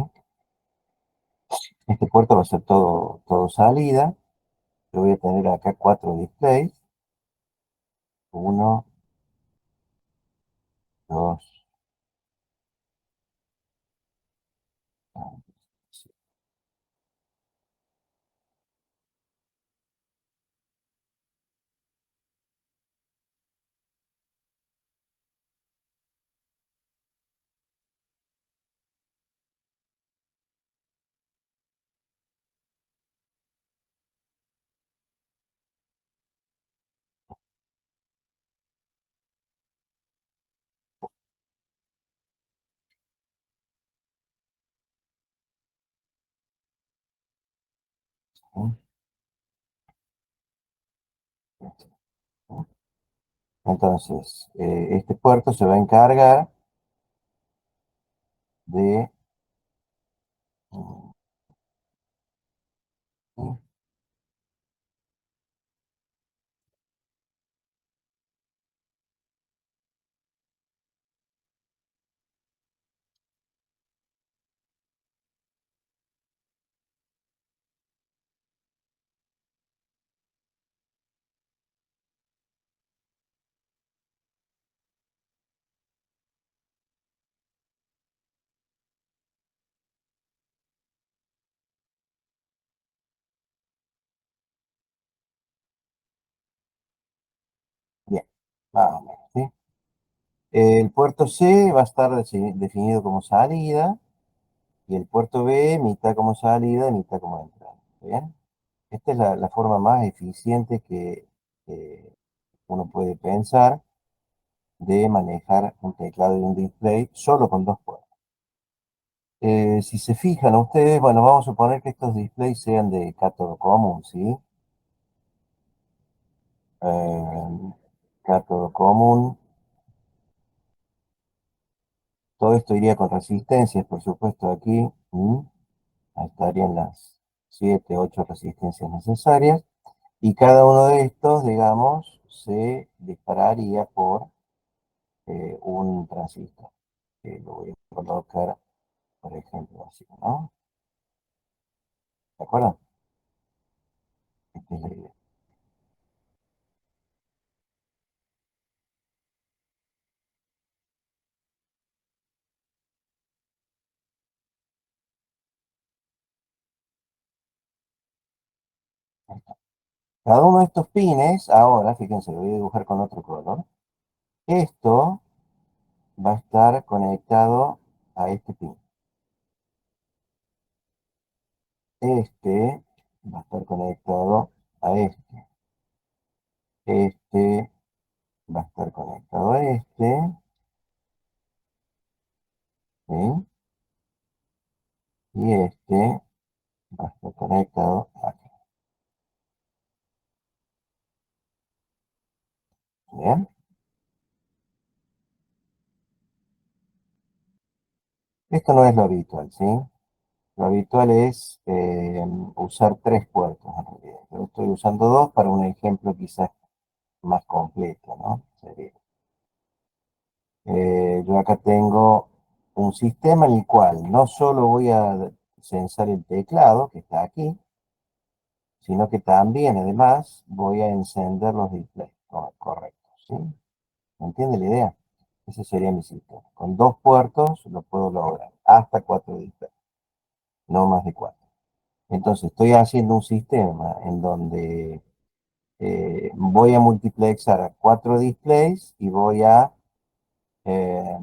Este puerto va a ser todo salida. Yo voy a tener acá 4 displays. Uno, dos, sí. Entonces, este puerto se va a encargar de... Bien, vamos, ¿sí? El puerto C va a estar definido como salida y el puerto B mitad como salida y mitad como entrada. ¿Bien? Esta es la forma más eficiente que uno puede pensar de manejar un teclado y un display solo con dos puertos. Si se fijan ustedes, bueno, vamos a suponer que estos displays sean de cátodo común, ¿sí? Cátodo común. Todo esto iría con resistencias, por supuesto, aquí. Ahí estarían las 7, 8 resistencias necesarias. Y cada uno de estos, digamos, se dispararía por un transistor. Lo voy a colocar, por ejemplo, así, ¿no? ¿De acuerdo? Esta es la idea. Ahí está. Cada uno de estos pines, ahora, fíjense, lo voy a dibujar con otro color. Esto va a estar conectado a este pin. Este va a estar conectado a este. Este va a estar conectado a este. ¿Sí? Y este va a estar conectado acá. ¿Bien? Esto no es lo habitual, ¿sí? Lo habitual es usar tres puertos en realidad. Yo estoy usando dos para un ejemplo quizás más completo, ¿no? Sería. Yo acá tengo un sistema en el cual no solo voy a censar el teclado, que está aquí, sino que también, además, voy a encender los displays correctos, ¿sí? ¿Me entiende la idea? Ese sería mi sistema. Con dos puertos lo puedo lograr, hasta 4 displays, no más de 4. Entonces, estoy haciendo un sistema en donde voy a multiplexar a 4 displays y voy a eh,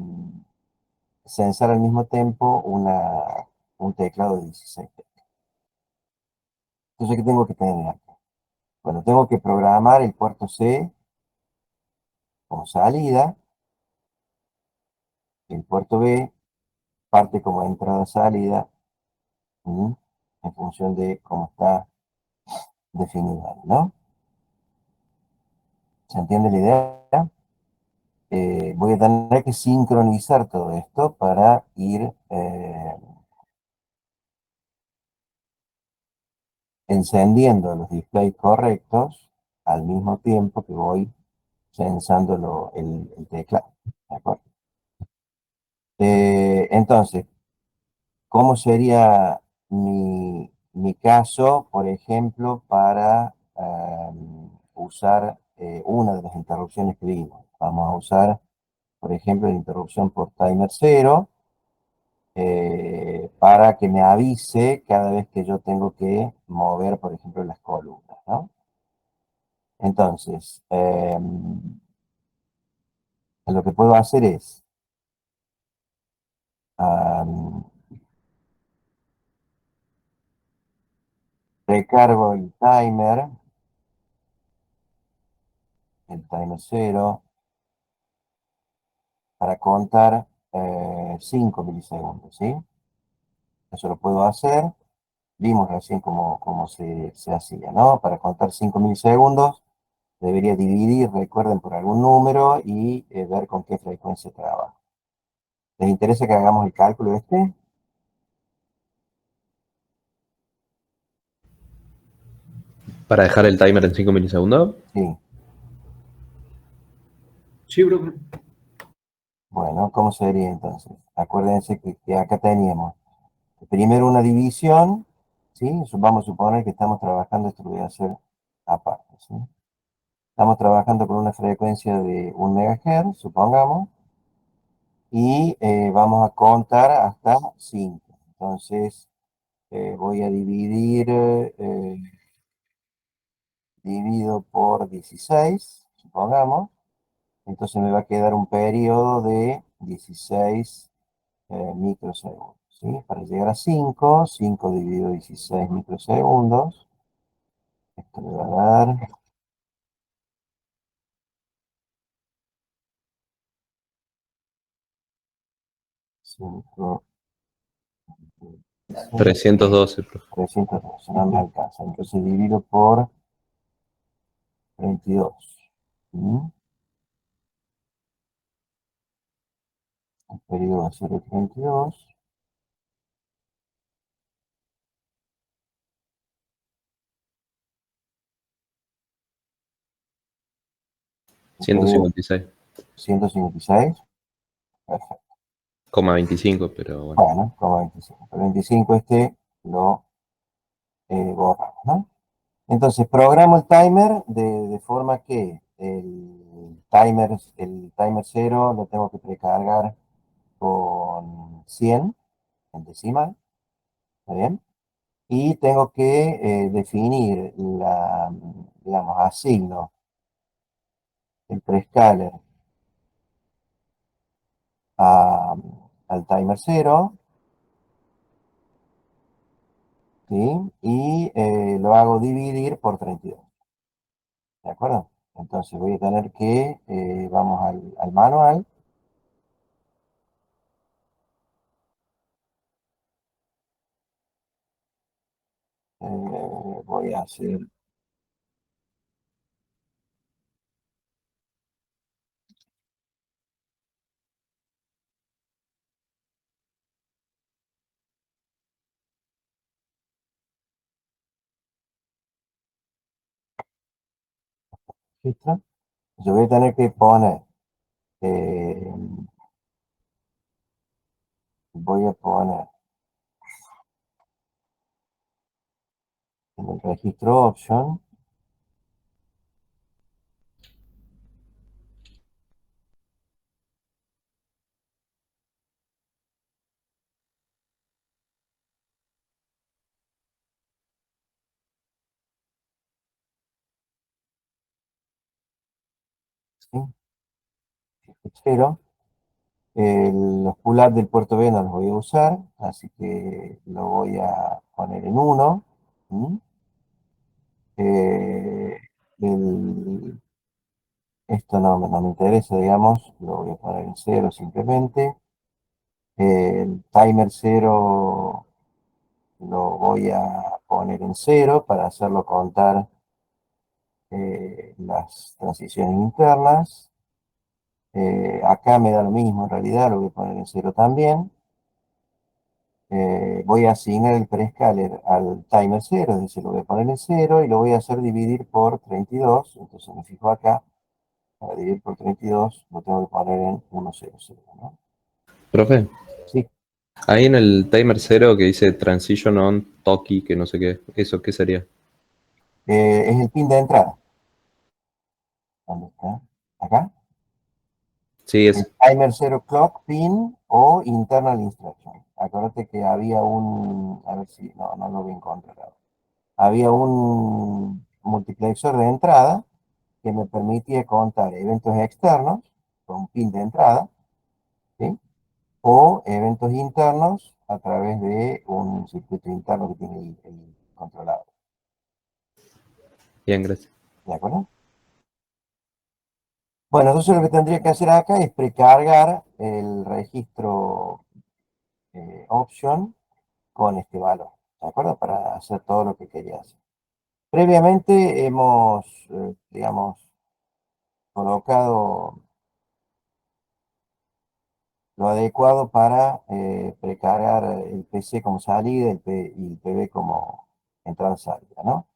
censar al mismo tiempo un teclado de 16 teclas. Entonces, ¿qué tengo que tener acá? Bueno, tengo que programar el puerto C como salida, el puerto B parte como entrada-salida, en función de cómo está definido ahí, ¿no? ¿Se entiende la idea? Voy a tener que sincronizar todo esto para ir encendiendo los displays correctos al mismo tiempo que voy censando el teclado. ¿De acuerdo? Entonces, ¿cómo sería mi caso, por ejemplo, para usar una de las interrupciones que vimos? Vamos a usar, por ejemplo, la interrupción por timer 0, para que me avise cada vez que yo tengo que mover, por ejemplo, las columnas, ¿no? Entonces, lo que puedo hacer es, recargo el timer 0, para contar 5 milisegundos, ¿sí? Eso lo puedo hacer. Vimos recién cómo se hacía, ¿no? Para contar 5 milisegundos, debería dividir, recuerden, por algún número y ver con qué frecuencia trabaja. ¿Les interesa que hagamos el cálculo este? Para dejar el timer en 5 milisegundos. Sí. Sí, profe. Bueno, ¿cómo sería entonces? Acuérdense que acá teníamos primero una división, ¿sí? Vamos a suponer que estamos trabajando, esto lo voy a hacer aparte, ¿sí? Estamos trabajando con una frecuencia de 1 MHz, supongamos, y vamos a contar hasta 5. Entonces, voy a divido por 16, supongamos. Entonces me va a quedar un periodo de 16 microsegundos, ¿sí? Para llegar a 5 dividido 16 microsegundos, esto me va a dar 5, 312, profe. 312, no me alcanza. Entonces divido por 32. ¿Mm? El periodo de 0,32. El periodo 156, 156. Perfecto. 25, pero bueno. Bueno, como 25. El 25 lo borramos, ¿no? Entonces programo el timer de forma que el timer 0 lo tengo que precargar con 100 en decimal, ¿está bien? Y tengo que definir digamos, asigno el prescaler al timer 0, ¿sí? Y lo hago dividir por 32, ¿de acuerdo? Entonces voy a tener que, vamos al manual. Voy a hacer registro. Yo voy a tener que poner, eh, voy a poner en el registro option, ¿sí? Pero los pull-ups del puerto B no los voy a usar, así que lo voy a poner en 1. Esto no me interesa, digamos, lo voy a poner en 0 simplemente. El timer 0 lo voy a poner en 0 para hacerlo contar las transiciones internas. Acá me da lo mismo, en realidad lo voy a poner en 0 también. Voy a asignar el prescaler al timer 0, es decir, lo voy a poner en 0 y lo voy a hacer dividir por 32. Entonces me fijo acá, para dividir por 32 lo tengo que poner en 100, ¿no? Profe, Sí, ahí en el timer 0 que dice transition on Toki, que no sé qué, ¿eso qué sería? es el pin de entrada. ¿Dónde está? Acá. Sí, El es. timer 0 clock pin o internal instruction. Acuérdate que había a ver si, no lo voy a encontrar ahora. Había un multiplexor de entrada que me permitía contar eventos externos con pin de entrada, ¿sí? O eventos internos a través de un circuito interno que tiene el controlador. Bien, gracias. ¿De acuerdo? Bueno, entonces lo que tendría que hacer acá es precargar el registro option con este valor, ¿de acuerdo? Para hacer todo lo que quería hacer. Previamente hemos, digamos, colocado lo adecuado para precargar el PC como salida y el PB como entrada-salida, ¿no?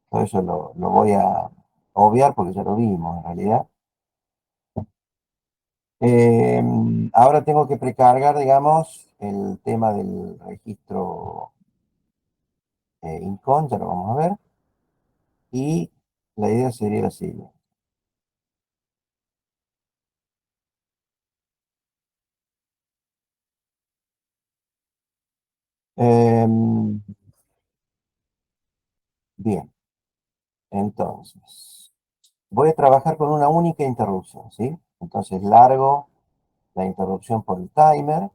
Todo eso lo voy a obviar porque ya lo vimos en realidad. Ahora tengo que precargar, digamos, el tema del registro INCON, ya lo vamos a ver. Y la idea sería la siguiente. Em, bien, entonces, voy a trabajar con una única interrupción, ¿sí? Entonces largo la interrupción por el timer,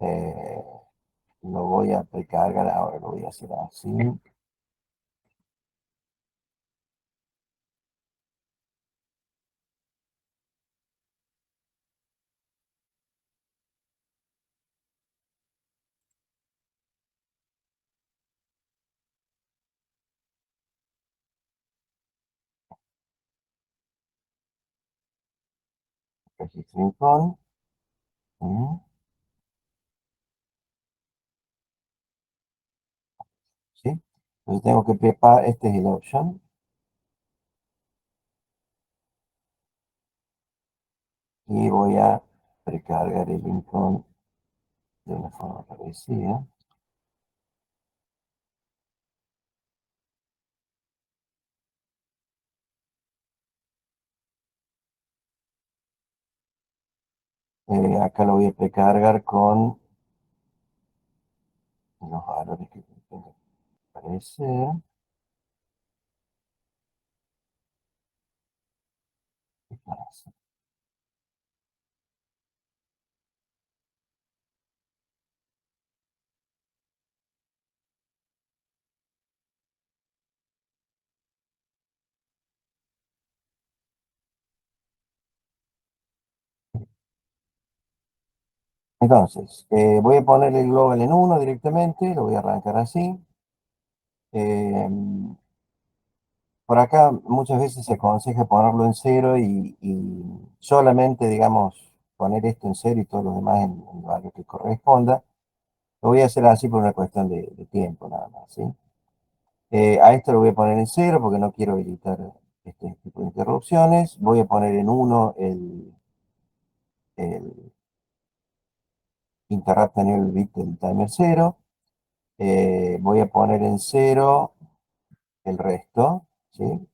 eh, lo voy a precargar ahora, lo voy a hacer así. registro incon. ¿Mm? ¿Sí? Entonces tengo que preparar, este es el option. Y voy a precargar el incon de una forma parecida. Acá lo voy a precargar con los valores que tengo que aparecer. ¿Qué pasa? Entonces, voy a poner el global en 1 directamente, lo voy a arrancar así. Eh, por acá muchas veces se aconseja ponerlo en 0 y solamente, digamos, poner esto en 0 y todos los demás en el valor que corresponda. Lo voy a hacer así por una cuestión de tiempo nada más, ¿sí? A esto lo voy a poner en 0 porque no quiero editar este tipo de interrupciones. Voy a poner en 1 el interrupt enable bit del timer 0. Voy a poner en 0 el resto, ¿sí?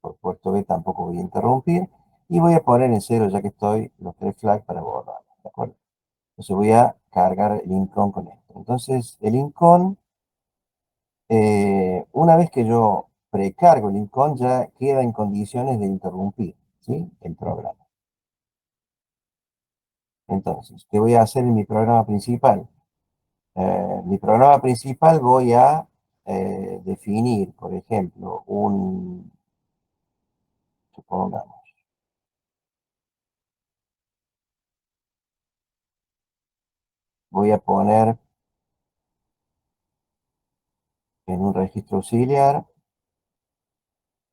Por puerto B tampoco voy a interrumpir. Y voy a poner en 0, ya que estoy, los 3 flags para borrar, ¿de acuerdo? Entonces voy a cargar el incon con esto. Entonces el incon, una vez que yo precargo el incon, ya queda en condiciones de interrumpir, ¿sí? El programa. Entonces, ¿qué voy a hacer en mi programa principal? Mi programa principal voy a definir, por ejemplo, supongamos, voy a poner en un registro auxiliar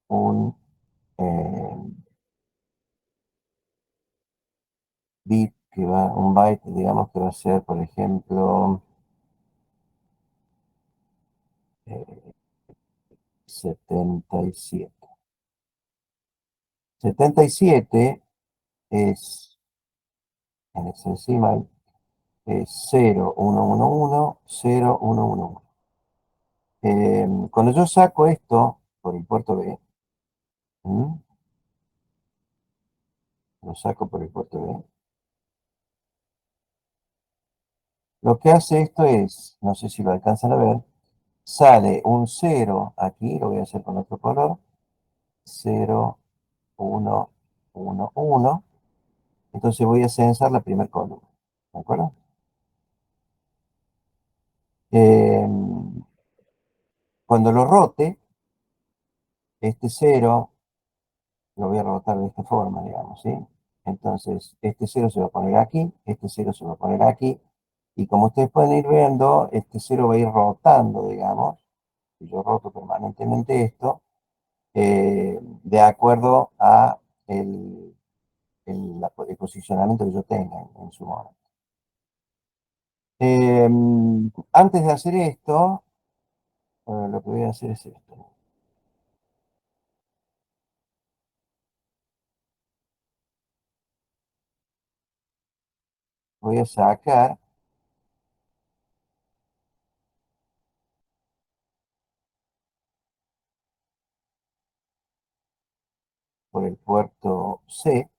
un bit que va, un byte, digamos, que va a ser, por ejemplo, 77. 77 es, en hexadecimal, es 0, 1, 1, 1, 0, 1, 1, 1. Cuando yo saco esto por el puerto B, ¿m? Lo saco por el puerto B. Lo que hace esto es, no sé si lo alcanzan a ver, sale un 0 aquí, lo voy a hacer con otro color, 0, 1, 1, 1. Entonces voy a censar la primera columna, ¿de acuerdo? Eh, Cuando lo rote, este 0 lo voy a rotar de esta forma, digamos, ¿sí? Entonces, este 0 se va a poner aquí, este 0 se va a poner aquí, y como ustedes pueden ir viendo, este 0 va a ir rotando, digamos, si yo roto permanentemente esto, de acuerdo a el posicionamiento que yo tenga en su momento. Antes de hacer esto, lo que voy a hacer es esto. Voy a sacar por el puerto C,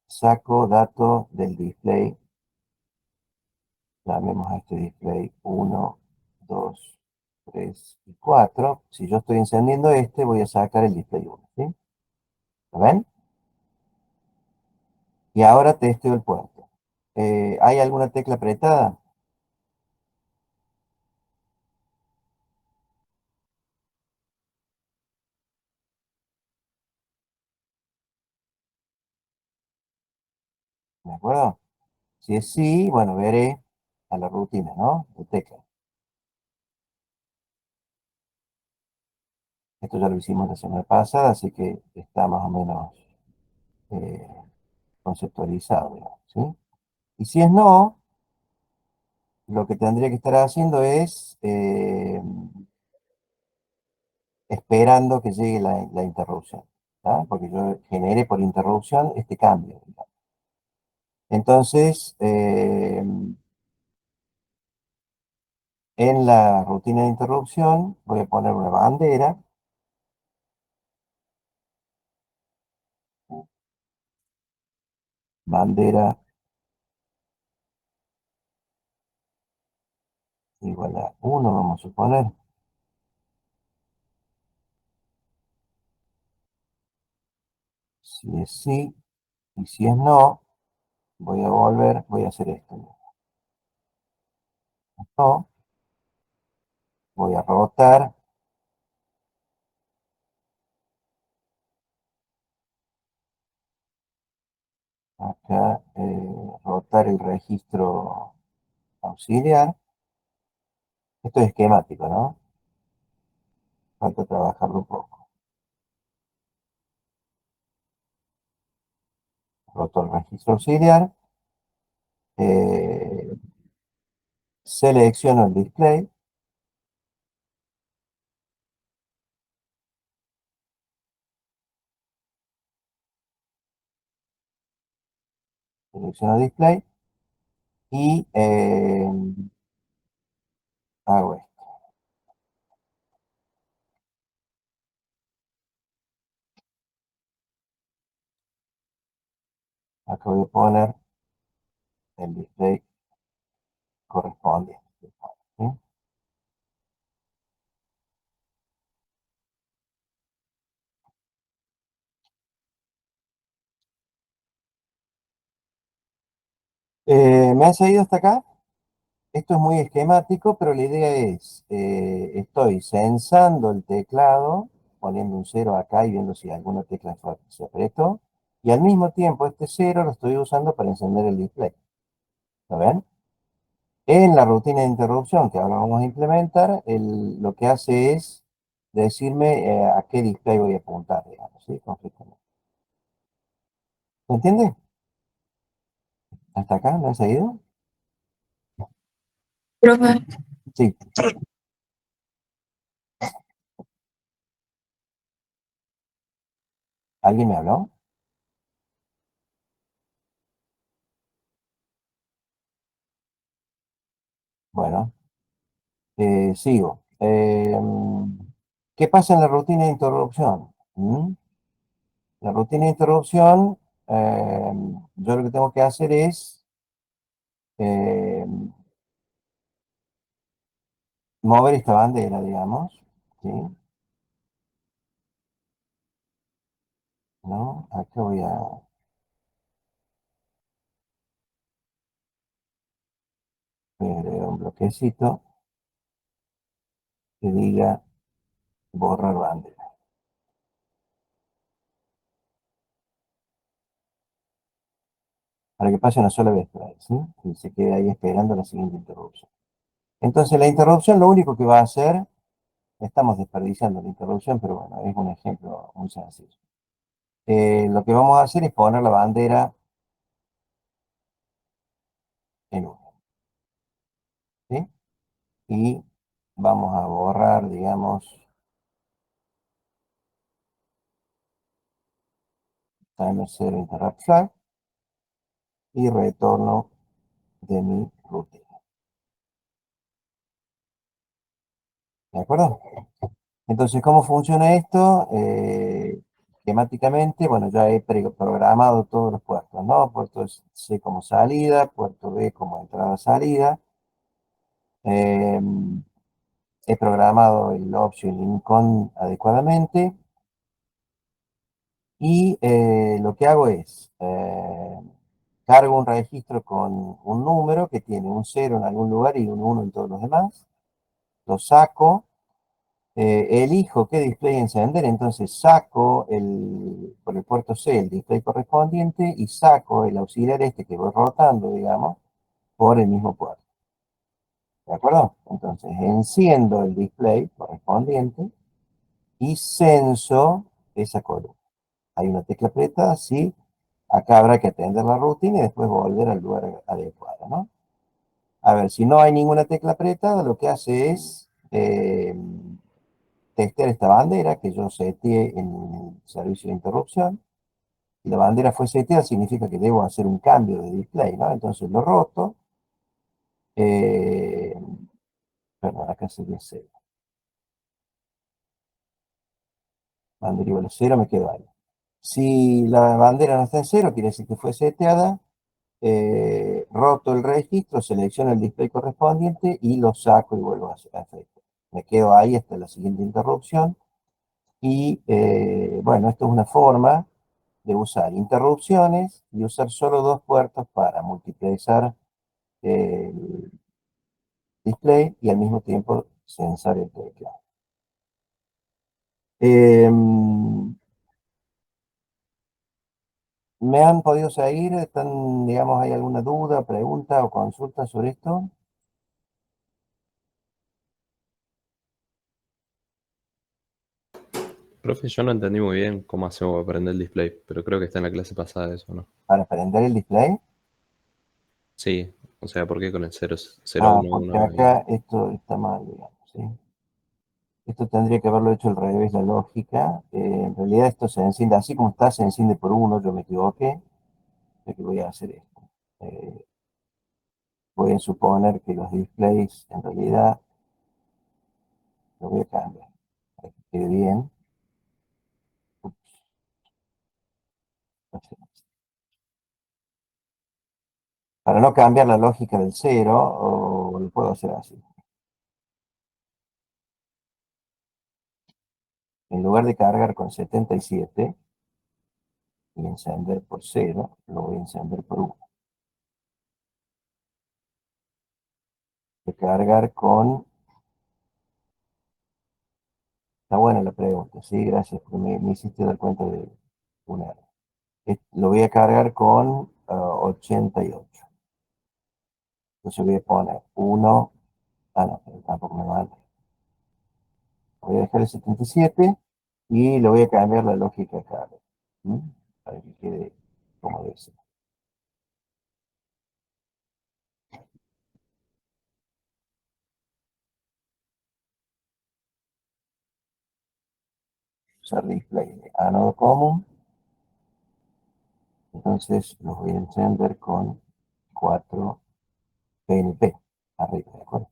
saco datos del display, llamemos a este display 1, 2, 3 y 4. Si yo estoy encendiendo este, voy a sacar el display 1, ¿sí? ¿Lo ven? Y ahora testeo el puerto. ¿Hay alguna tecla apretada? ¿De acuerdo? Si es sí, bueno, veré a la rutina, ¿no? De tecla. Esto ya lo hicimos la semana pasada, así que está más o menos eh, conceptualizado, digamos, ¿sí? Y si es no, lo que tendría que estar haciendo es esperando que llegue la interrupción, ¿tá? Porque yo generé por interrupción este cambio, digamos. Entonces, en la rutina de interrupción voy a poner una bandera igual a 1, vamos a suponer. Si es sí y si es no, voy a volver, voy a hacer esto. No, voy a rotar acá, rotar el registro auxiliar. Esto es esquemático, ¿no? Falta trabajarlo un poco. Roto el registro auxiliar. Selecciono el display. Selecciono display. Y hago esto. Acá voy a poner el display correspondiente, ¿sí? ¿Me ha seguido hasta acá? Esto es muy esquemático, pero la idea es, estoy censando el teclado, poniendo un 0 acá y viendo si alguna tecla se apretó, y al mismo tiempo este 0 lo estoy usando para encender el display. ¿Lo ven? En la rutina de interrupción que ahora vamos a implementar, lo que hace es decirme a qué display voy a apuntar, digamos, ¿sí? Concretamente. ¿Me entiende? ¿Hasta acá? ¿Me han seguido? Profe, Sí. ¿Alguien me habló? Bueno, sigo. ¿Qué pasa en la rutina de interrupción? La rutina de interrupción, yo lo que tengo que hacer es eh, mover esta bandera, digamos, ¿sí? ¿No? Acá voy a agregar un bloquecito que diga borrar bandera, para que pase una sola vez por ahí, ¿sí? Y se quede ahí esperando la siguiente interrupción. Entonces la interrupción lo único que va a hacer, estamos desperdiciando la interrupción, pero bueno, es un ejemplo muy sencillo. Lo que vamos a hacer es poner la bandera en 1, ¿sí? Y vamos a borrar, digamos, timer 0 interrupt flag y retorno de mi rutina. ¿De acuerdo? Entonces, ¿cómo funciona esto? Temáticamente, bueno, ya he programado todos los puertos, ¿no? Puerto C como salida, puerto B como entrada-salida. He programado el option in-con adecuadamente. Y lo que hago es, cargo un registro con un número que tiene un 0 en algún lugar y un 1 en todos los demás. Lo saco, elijo qué display encender, entonces saco por el puerto C el display correspondiente y saco el auxiliar este que voy rotando, digamos, por el mismo puerto. ¿De acuerdo? Entonces enciendo el display correspondiente y censo esa columna. Hay una tecla apretada, sí, Acá habrá que atender la rutina y después volver al lugar adecuado, ¿no? A ver, si no hay ninguna tecla apretada, lo que hace es testear esta bandera que yo seteé en el servicio de interrupción. Si la bandera fue seteada, significa que debo hacer un cambio de display, ¿no? Entonces lo roto. Eh, perdón, acá sería 0. Bandera igual a 0, me quedo ahí. Si la bandera no está en 0, quiere decir que fue seteada. Roto el registro, selecciono el display correspondiente y lo saco y vuelvo a efecto. Me quedo ahí hasta la siguiente interrupción. Y bueno, esto es una forma de usar interrupciones y usar solo 2 puertos para multiplexar el display y al mismo tiempo censar el teclado. ¿Me han podido seguir? ¿Están, digamos, hay alguna duda, pregunta o consulta sobre esto? Profe, yo no entendí muy bien cómo hacemos para prender el display, pero creo que está en la clase pasada eso, ¿no? Para prender el display. Sí, o sea, ¿por qué con el 0, Porque 011 y... acá esto está mal, digamos, ¿sí? Esto tendría que haberlo hecho al revés, la lógica. En realidad esto se enciende, así como está, se enciende por 1, yo me equivoqué. Así que voy a hacer esto. Eh, voy a suponer que los displays, en realidad, lo voy a cambiar para que quede bien. Ups, para no cambiar la lógica del 0, o lo puedo hacer así. En lugar de cargar con 77 y encender por 0, lo voy a encender por 1. De cargar con... Está buena la pregunta, sí, gracias, porque me hiciste dar cuenta de una error. Lo voy a cargar con 88. Entonces voy a poner 1, no, pero tampoco me vale. Voy a dejar el 77 y le voy a cambiar la lógica acá, ¿sí? Para que quede como debe ser. Usar display de ánodo común. Entonces los voy a encender con 4 PNP arriba, ¿de acuerdo?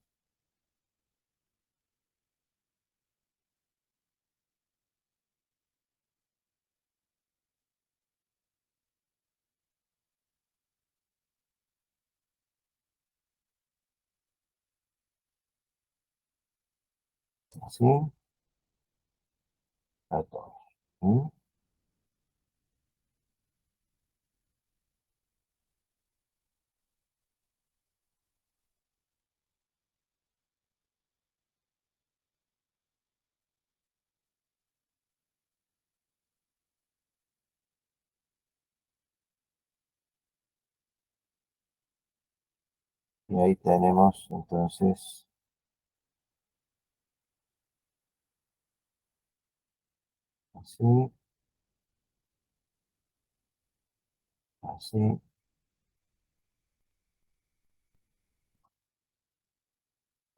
Así, a todos. ¿Sí? Y ahí tenemos entonces así, así,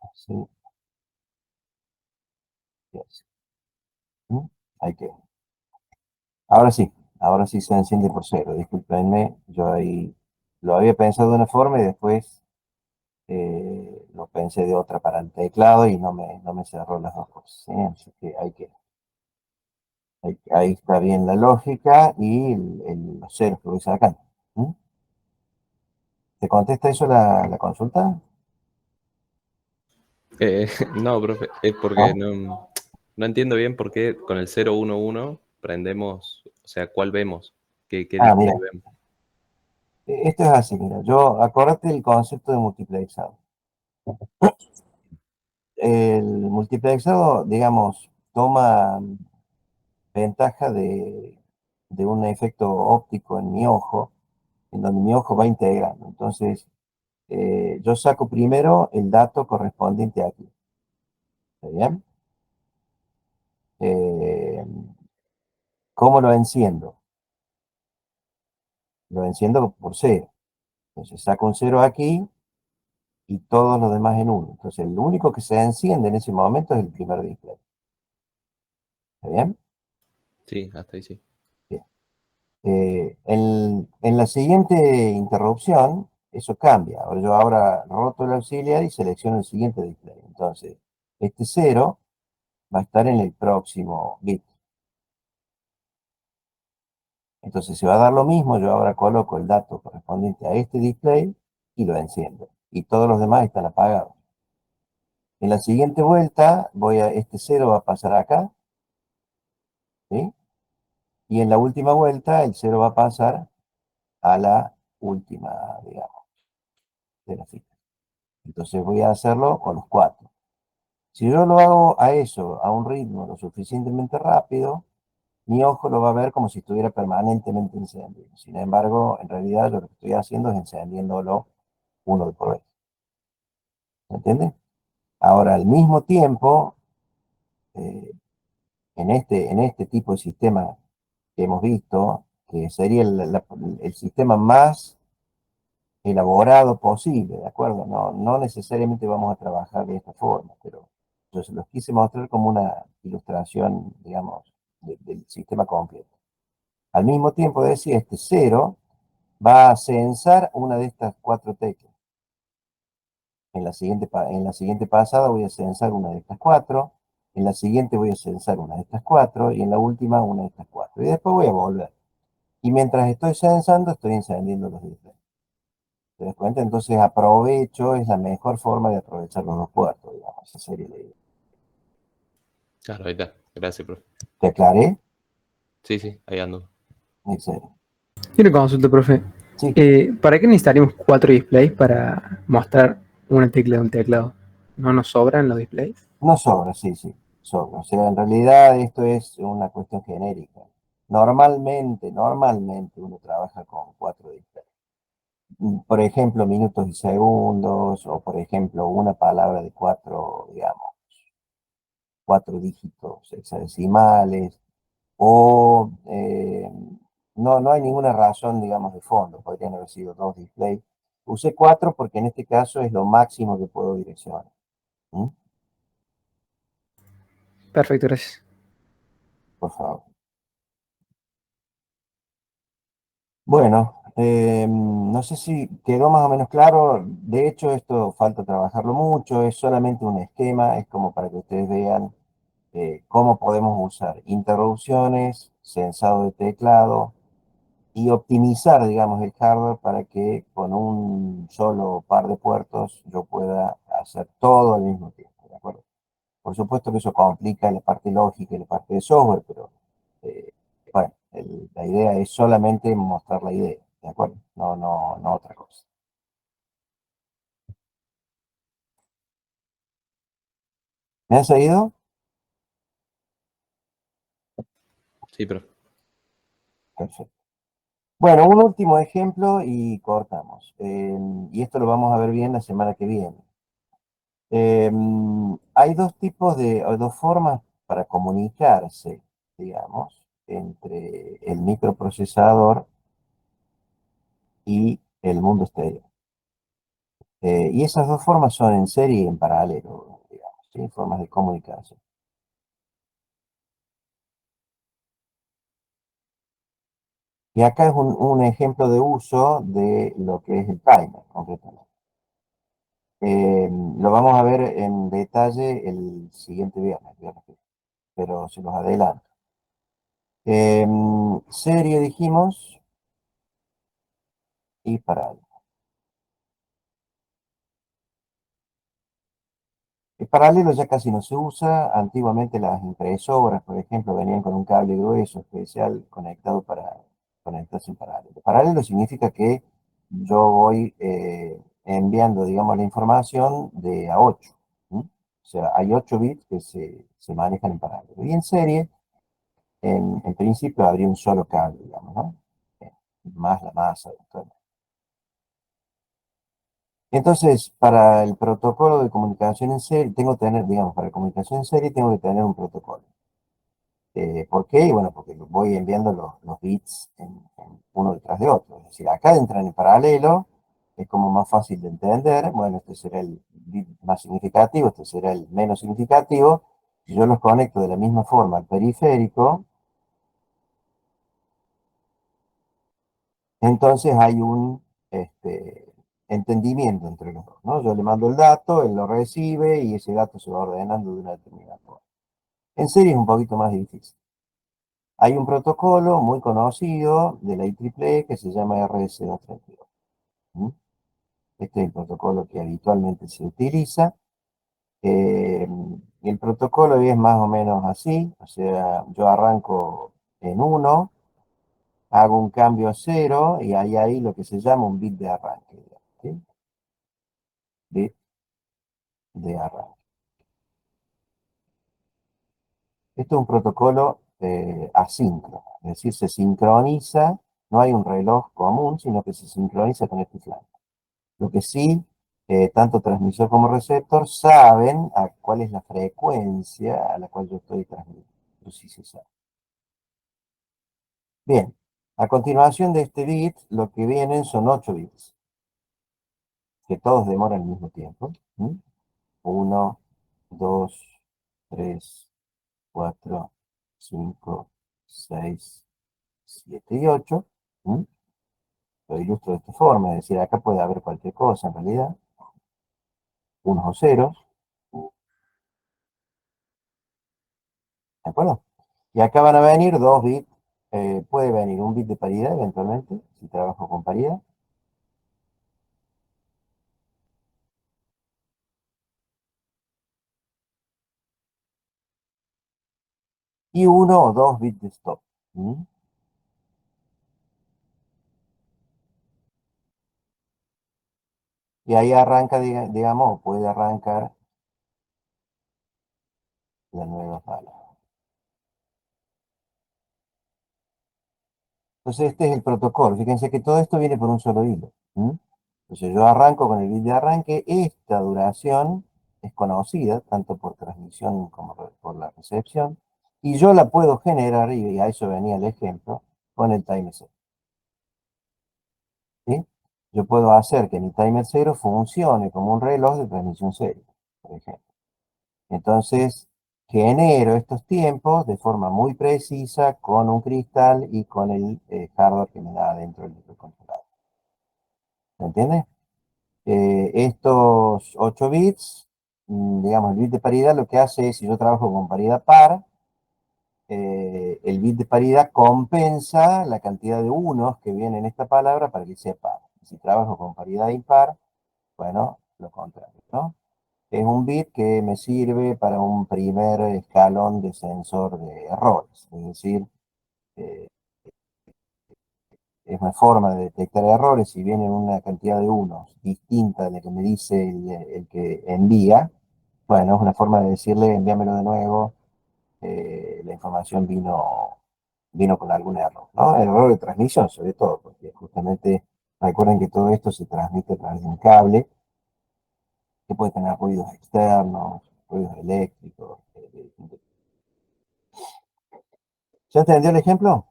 así y así. ¿Mm? Ahí queda. Ahora sí se enciende por 0. Discúlpenme, yo ahí lo había pensado de una forma y después lo pensé de otra para el teclado y no me cerró las dos cosas, ¿sí? Así que ahí queda. Ahí está bien la lógica y los ceros que voy sacando. ¿Mm? ¿Te contesta eso la consulta? No, profe, es porque ¿No? no entiendo bien por qué con el 011 prendemos, o sea, ¿cuál vemos? ¿Qué Ah, display mira, vemos? esto es así, mira, acordate el concepto de multiplexado. El multiplexado, digamos, toma ventaja de un efecto óptico en mi ojo, en donde mi ojo va integrando. Entonces, yo saco primero el dato correspondiente aquí. ¿Está bien? Eh, ¿Cómo lo enciendo? lo enciendo por 0. Entonces saco un 0 aquí y todos los demás en 1. Entonces el único que se enciende en ese momento es el primer display. ¿Está bien? Sí, hasta ahí sí. Bien. En la siguiente interrupción, eso cambia. Ahora yo roto el auxiliar y selecciono el siguiente display. Entonces, este 0 va a estar en el próximo bit. Entonces se va a dar lo mismo, yo ahora coloco el dato correspondiente a este display y lo enciendo. Y todos los demás están apagados. En la siguiente vuelta, este 0 va a pasar acá, ¿sí? Y en la última vuelta, el 0 va a pasar a la última, digamos, de la fila. Entonces voy a hacerlo con los 4. Si yo lo hago a eso, a un ritmo lo suficientemente rápido, mi ojo lo va a ver como si estuviera permanentemente encendido. Sin embargo, en realidad yo lo que estoy haciendo es encendiéndolo uno por vez. ¿Se entiende? Ahora, al mismo tiempo, eh, en este tipo de sistema que hemos visto, que sería el sistema más elaborado posible, ¿de acuerdo? No necesariamente vamos a trabajar de esta forma, pero yo se los quise mostrar como una ilustración, digamos, del sistema completo. Al mismo tiempo, decía, este 0 va a censar una de estas 4 teclas. En la siguiente pasada voy a censar una de estas 4, en la siguiente voy a censar una de estas 4 y en la última una de estas 4. Y después voy a volver. Y mientras estoy censando, estoy encendiendo los displays. ¿Te das cuenta? Entonces aprovecho, es la mejor forma de aprovechar los dos puertos, digamos. Esa sería la idea. Claro, ahí está. Gracias, profe. ¿Te aclaré? Sí, sí, ahí ando. Excelente. Y una consulta, profe. Sí, ¿Para qué necesitaríamos 4 displays para mostrar una tecla de un teclado? ¿No nos sobran los displays? no sobra, sí, sí, sobra. O sea, en realidad esto es una cuestión genérica. Normalmente uno trabaja con 4 displays. Por ejemplo, minutos y segundos, o por ejemplo, una palabra de 4, digamos, 4 dígitos hexadecimales, o no hay ninguna razón, digamos, de fondo. Podrían haber sido 2 displays. Usé 4 porque en este caso es lo máximo que puedo direccionar. ¿Mm? Perfecto, gracias. Por favor. Bueno, no sé si quedó más o menos claro. De hecho, esto falta trabajarlo mucho. Es solamente un esquema. Es como para que ustedes vean cómo podemos usar interrupciones, sensado de teclado y optimizar, digamos, el hardware para que con un solo par de puertos yo pueda hacer todo al mismo tiempo, ¿de acuerdo? Por supuesto que eso complica la parte lógica y la parte de software, pero eh, bueno, la idea es solamente mostrar la idea, ¿de acuerdo? No otra cosa. ¿Me han seguido? Sí, profe. Perfecto. Bueno, un último ejemplo y cortamos. Y esto lo vamos a ver bien la semana que viene. Hay dos formas para comunicarse, digamos, entre el microprocesador y el mundo exterior. Y esas dos formas son en serie y en paralelo, digamos, ¿sí? Formas de comunicación. Y acá es un ejemplo de uso de lo que es el timer, concretamente. Lo vamos a ver en detalle el siguiente viernes, pero se los adelanto. Serie dijimos y paralelo. El paralelo ya casi no se usa. Antiguamente las impresoras, por ejemplo, venían con un cable grueso especial conectado para conectarse en paralelo. Paralelo significa que yo voy enviando, digamos, la información de a 8. ¿Mm? O sea, hay 8 bits que se manejan en paralelo. Y en serie, en principio, habría un solo cable, digamos, ¿no? Más la masa. Entonces, para el protocolo de comunicación en serie, tengo que tener, digamos, para comunicación en serie tengo que tener un protocolo. ¿Por qué? Bueno, porque voy enviando los bits en uno detrás de otro. Es decir, acá entran en paralelo, es como más fácil de entender. Bueno, este será el bit más significativo, este será el menos significativo. Si yo los conecto de la misma forma al periférico, entonces hay un entendimiento entre los dos, ¿no? Yo le mando el dato, él lo recibe y ese dato se va ordenando de una determinada forma. En serie es un poquito más difícil. Hay un protocolo muy conocido de la IEEE que se llama RS232. ¿Mm? Este es el protocolo que habitualmente se utiliza. El protocolo es más o menos así, o sea, yo arranco en 1, hago un cambio a 0 y hay ahí lo que se llama un bit de arranque. ¿Sí? Bit de arranque. Esto es un protocolo asíncrono, es decir, se sincroniza, no hay un reloj común, sino que se sincroniza con este flanco. Lo que sí, tanto transmisor como receptor saben cuál es la frecuencia a la cual yo estoy transmitiendo. Eso sí se sabe. Bien, a continuación de este bit, lo que vienen son 8 bits, que todos demoran el mismo tiempo. 1, 2, 3, 4, 5, 6, 7 y 8. Lo ilustro de esta forma, es decir, acá puede haber cualquier cosa en realidad. Unos o ceros, ¿de acuerdo? Y acá van a venir 2 bits, puede venir un bit de paridad eventualmente, si trabajo con paridad. Y 1 o 2 bits de stop. Y ahí arranca, digamos, puede arrancar la nueva palabra. Entonces este es el protocolo. Fíjense que todo esto viene por un solo hilo. Entonces yo arranco con el bit de arranque. Esta duración es conocida tanto por transmisión como por la recepción. Y yo la puedo generar, y a eso venía el ejemplo, con el timer 0. ¿Sí? Yo puedo hacer que mi timer 0 funcione como un reloj de transmisión serie, por ejemplo. Entonces, genero estos tiempos de forma muy precisa con un cristal y con el hardware que me da dentro del microcontrolador. ¿Se entiende? Estos 8 bits, digamos, el bit de paridad lo que hace es, si yo trabajo con paridad par, el bit de paridad compensa la cantidad de unos que viene en esta palabra para que sea par. Si trabajo con paridad impar, bueno, lo contrario, ¿no? Es un bit que me sirve para un primer escalón de sensor de errores. Es decir, eh, es una forma de detectar errores. Si vienen una cantidad de unos distinta de la que me dice el que envía, bueno, es una forma de decirle envíamelo de nuevo, la información vino con algún error, ¿no? Error de transmisión sobre todo, porque justamente recuerden que todo esto se transmite a través de un cable que puede tener ruidos externos, ruidos eléctricos. ¿Se entendió el ejemplo?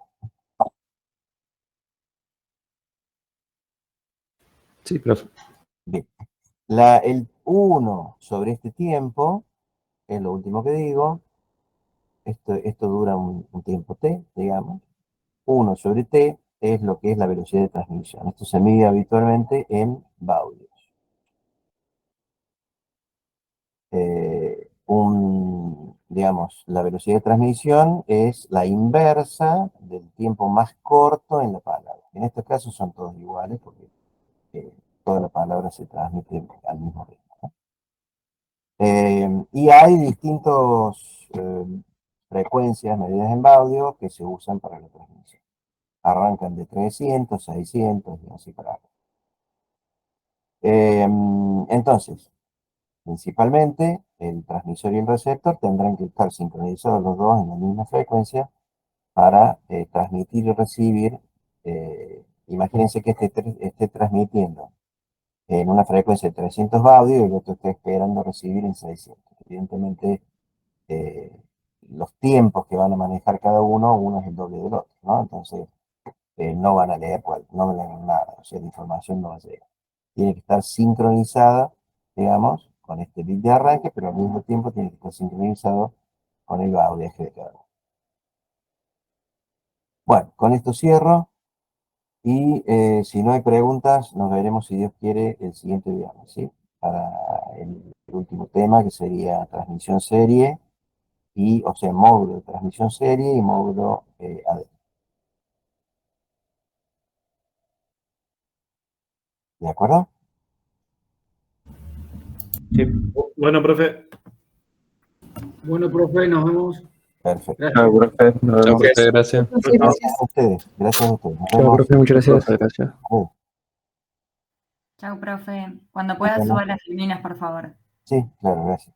Sí, profe. Bien. El 1 sobre este tiempo, es lo último que digo, esto dura un tiempo t, digamos. 1 sobre t es lo que es la velocidad de transmisión. Esto se mide habitualmente en baudios. Digamos, la velocidad de transmisión es la inversa del tiempo más corto en la palabra. En estos casos son todos iguales porque toda la palabra se transmite al mismo ritmo. Y hay distintas frecuencias medidas en baudio que se usan para la transmisión. Arrancan de 300, 600 y así para arriba. Entonces, principalmente, el transmisor y el receptor tendrán que estar sincronizados los dos en la misma frecuencia para transmitir y recibir. Imagínense que esté transmitiendo en una frecuencia de 300 baudios y el otro esté esperando recibir en 600. Evidentemente, los tiempos que van a manejar cada uno es el doble del otro, ¿no? Entonces, no van a leer, pues, no van a leer nada, o sea, la información no va a llegar. Tiene que estar sincronizada, digamos, con este bit de arranque, pero al mismo tiempo tiene que estar sincronizado con el baudeje de cada uno. Bueno, con esto cierro y si no hay preguntas, nos veremos, si Dios quiere, el siguiente viernes, ¿sí? Para el último tema, que sería transmisión serie, y, o sea, módulo de transmisión serie y módulo AD. ¿De acuerdo? Bueno, profe. Bueno, profe, nos vemos. Perfecto. Gracias. Chao, profe. Nos Chao, vemos. profe, gracias. Gracias a ustedes. Gracias a ustedes. Nos Chao, vemos. profe, muchas gracias. Profe, gracias. Chau, profe. Cuando puedas, Bueno. suba las líneas, por favor. Sí, claro, gracias.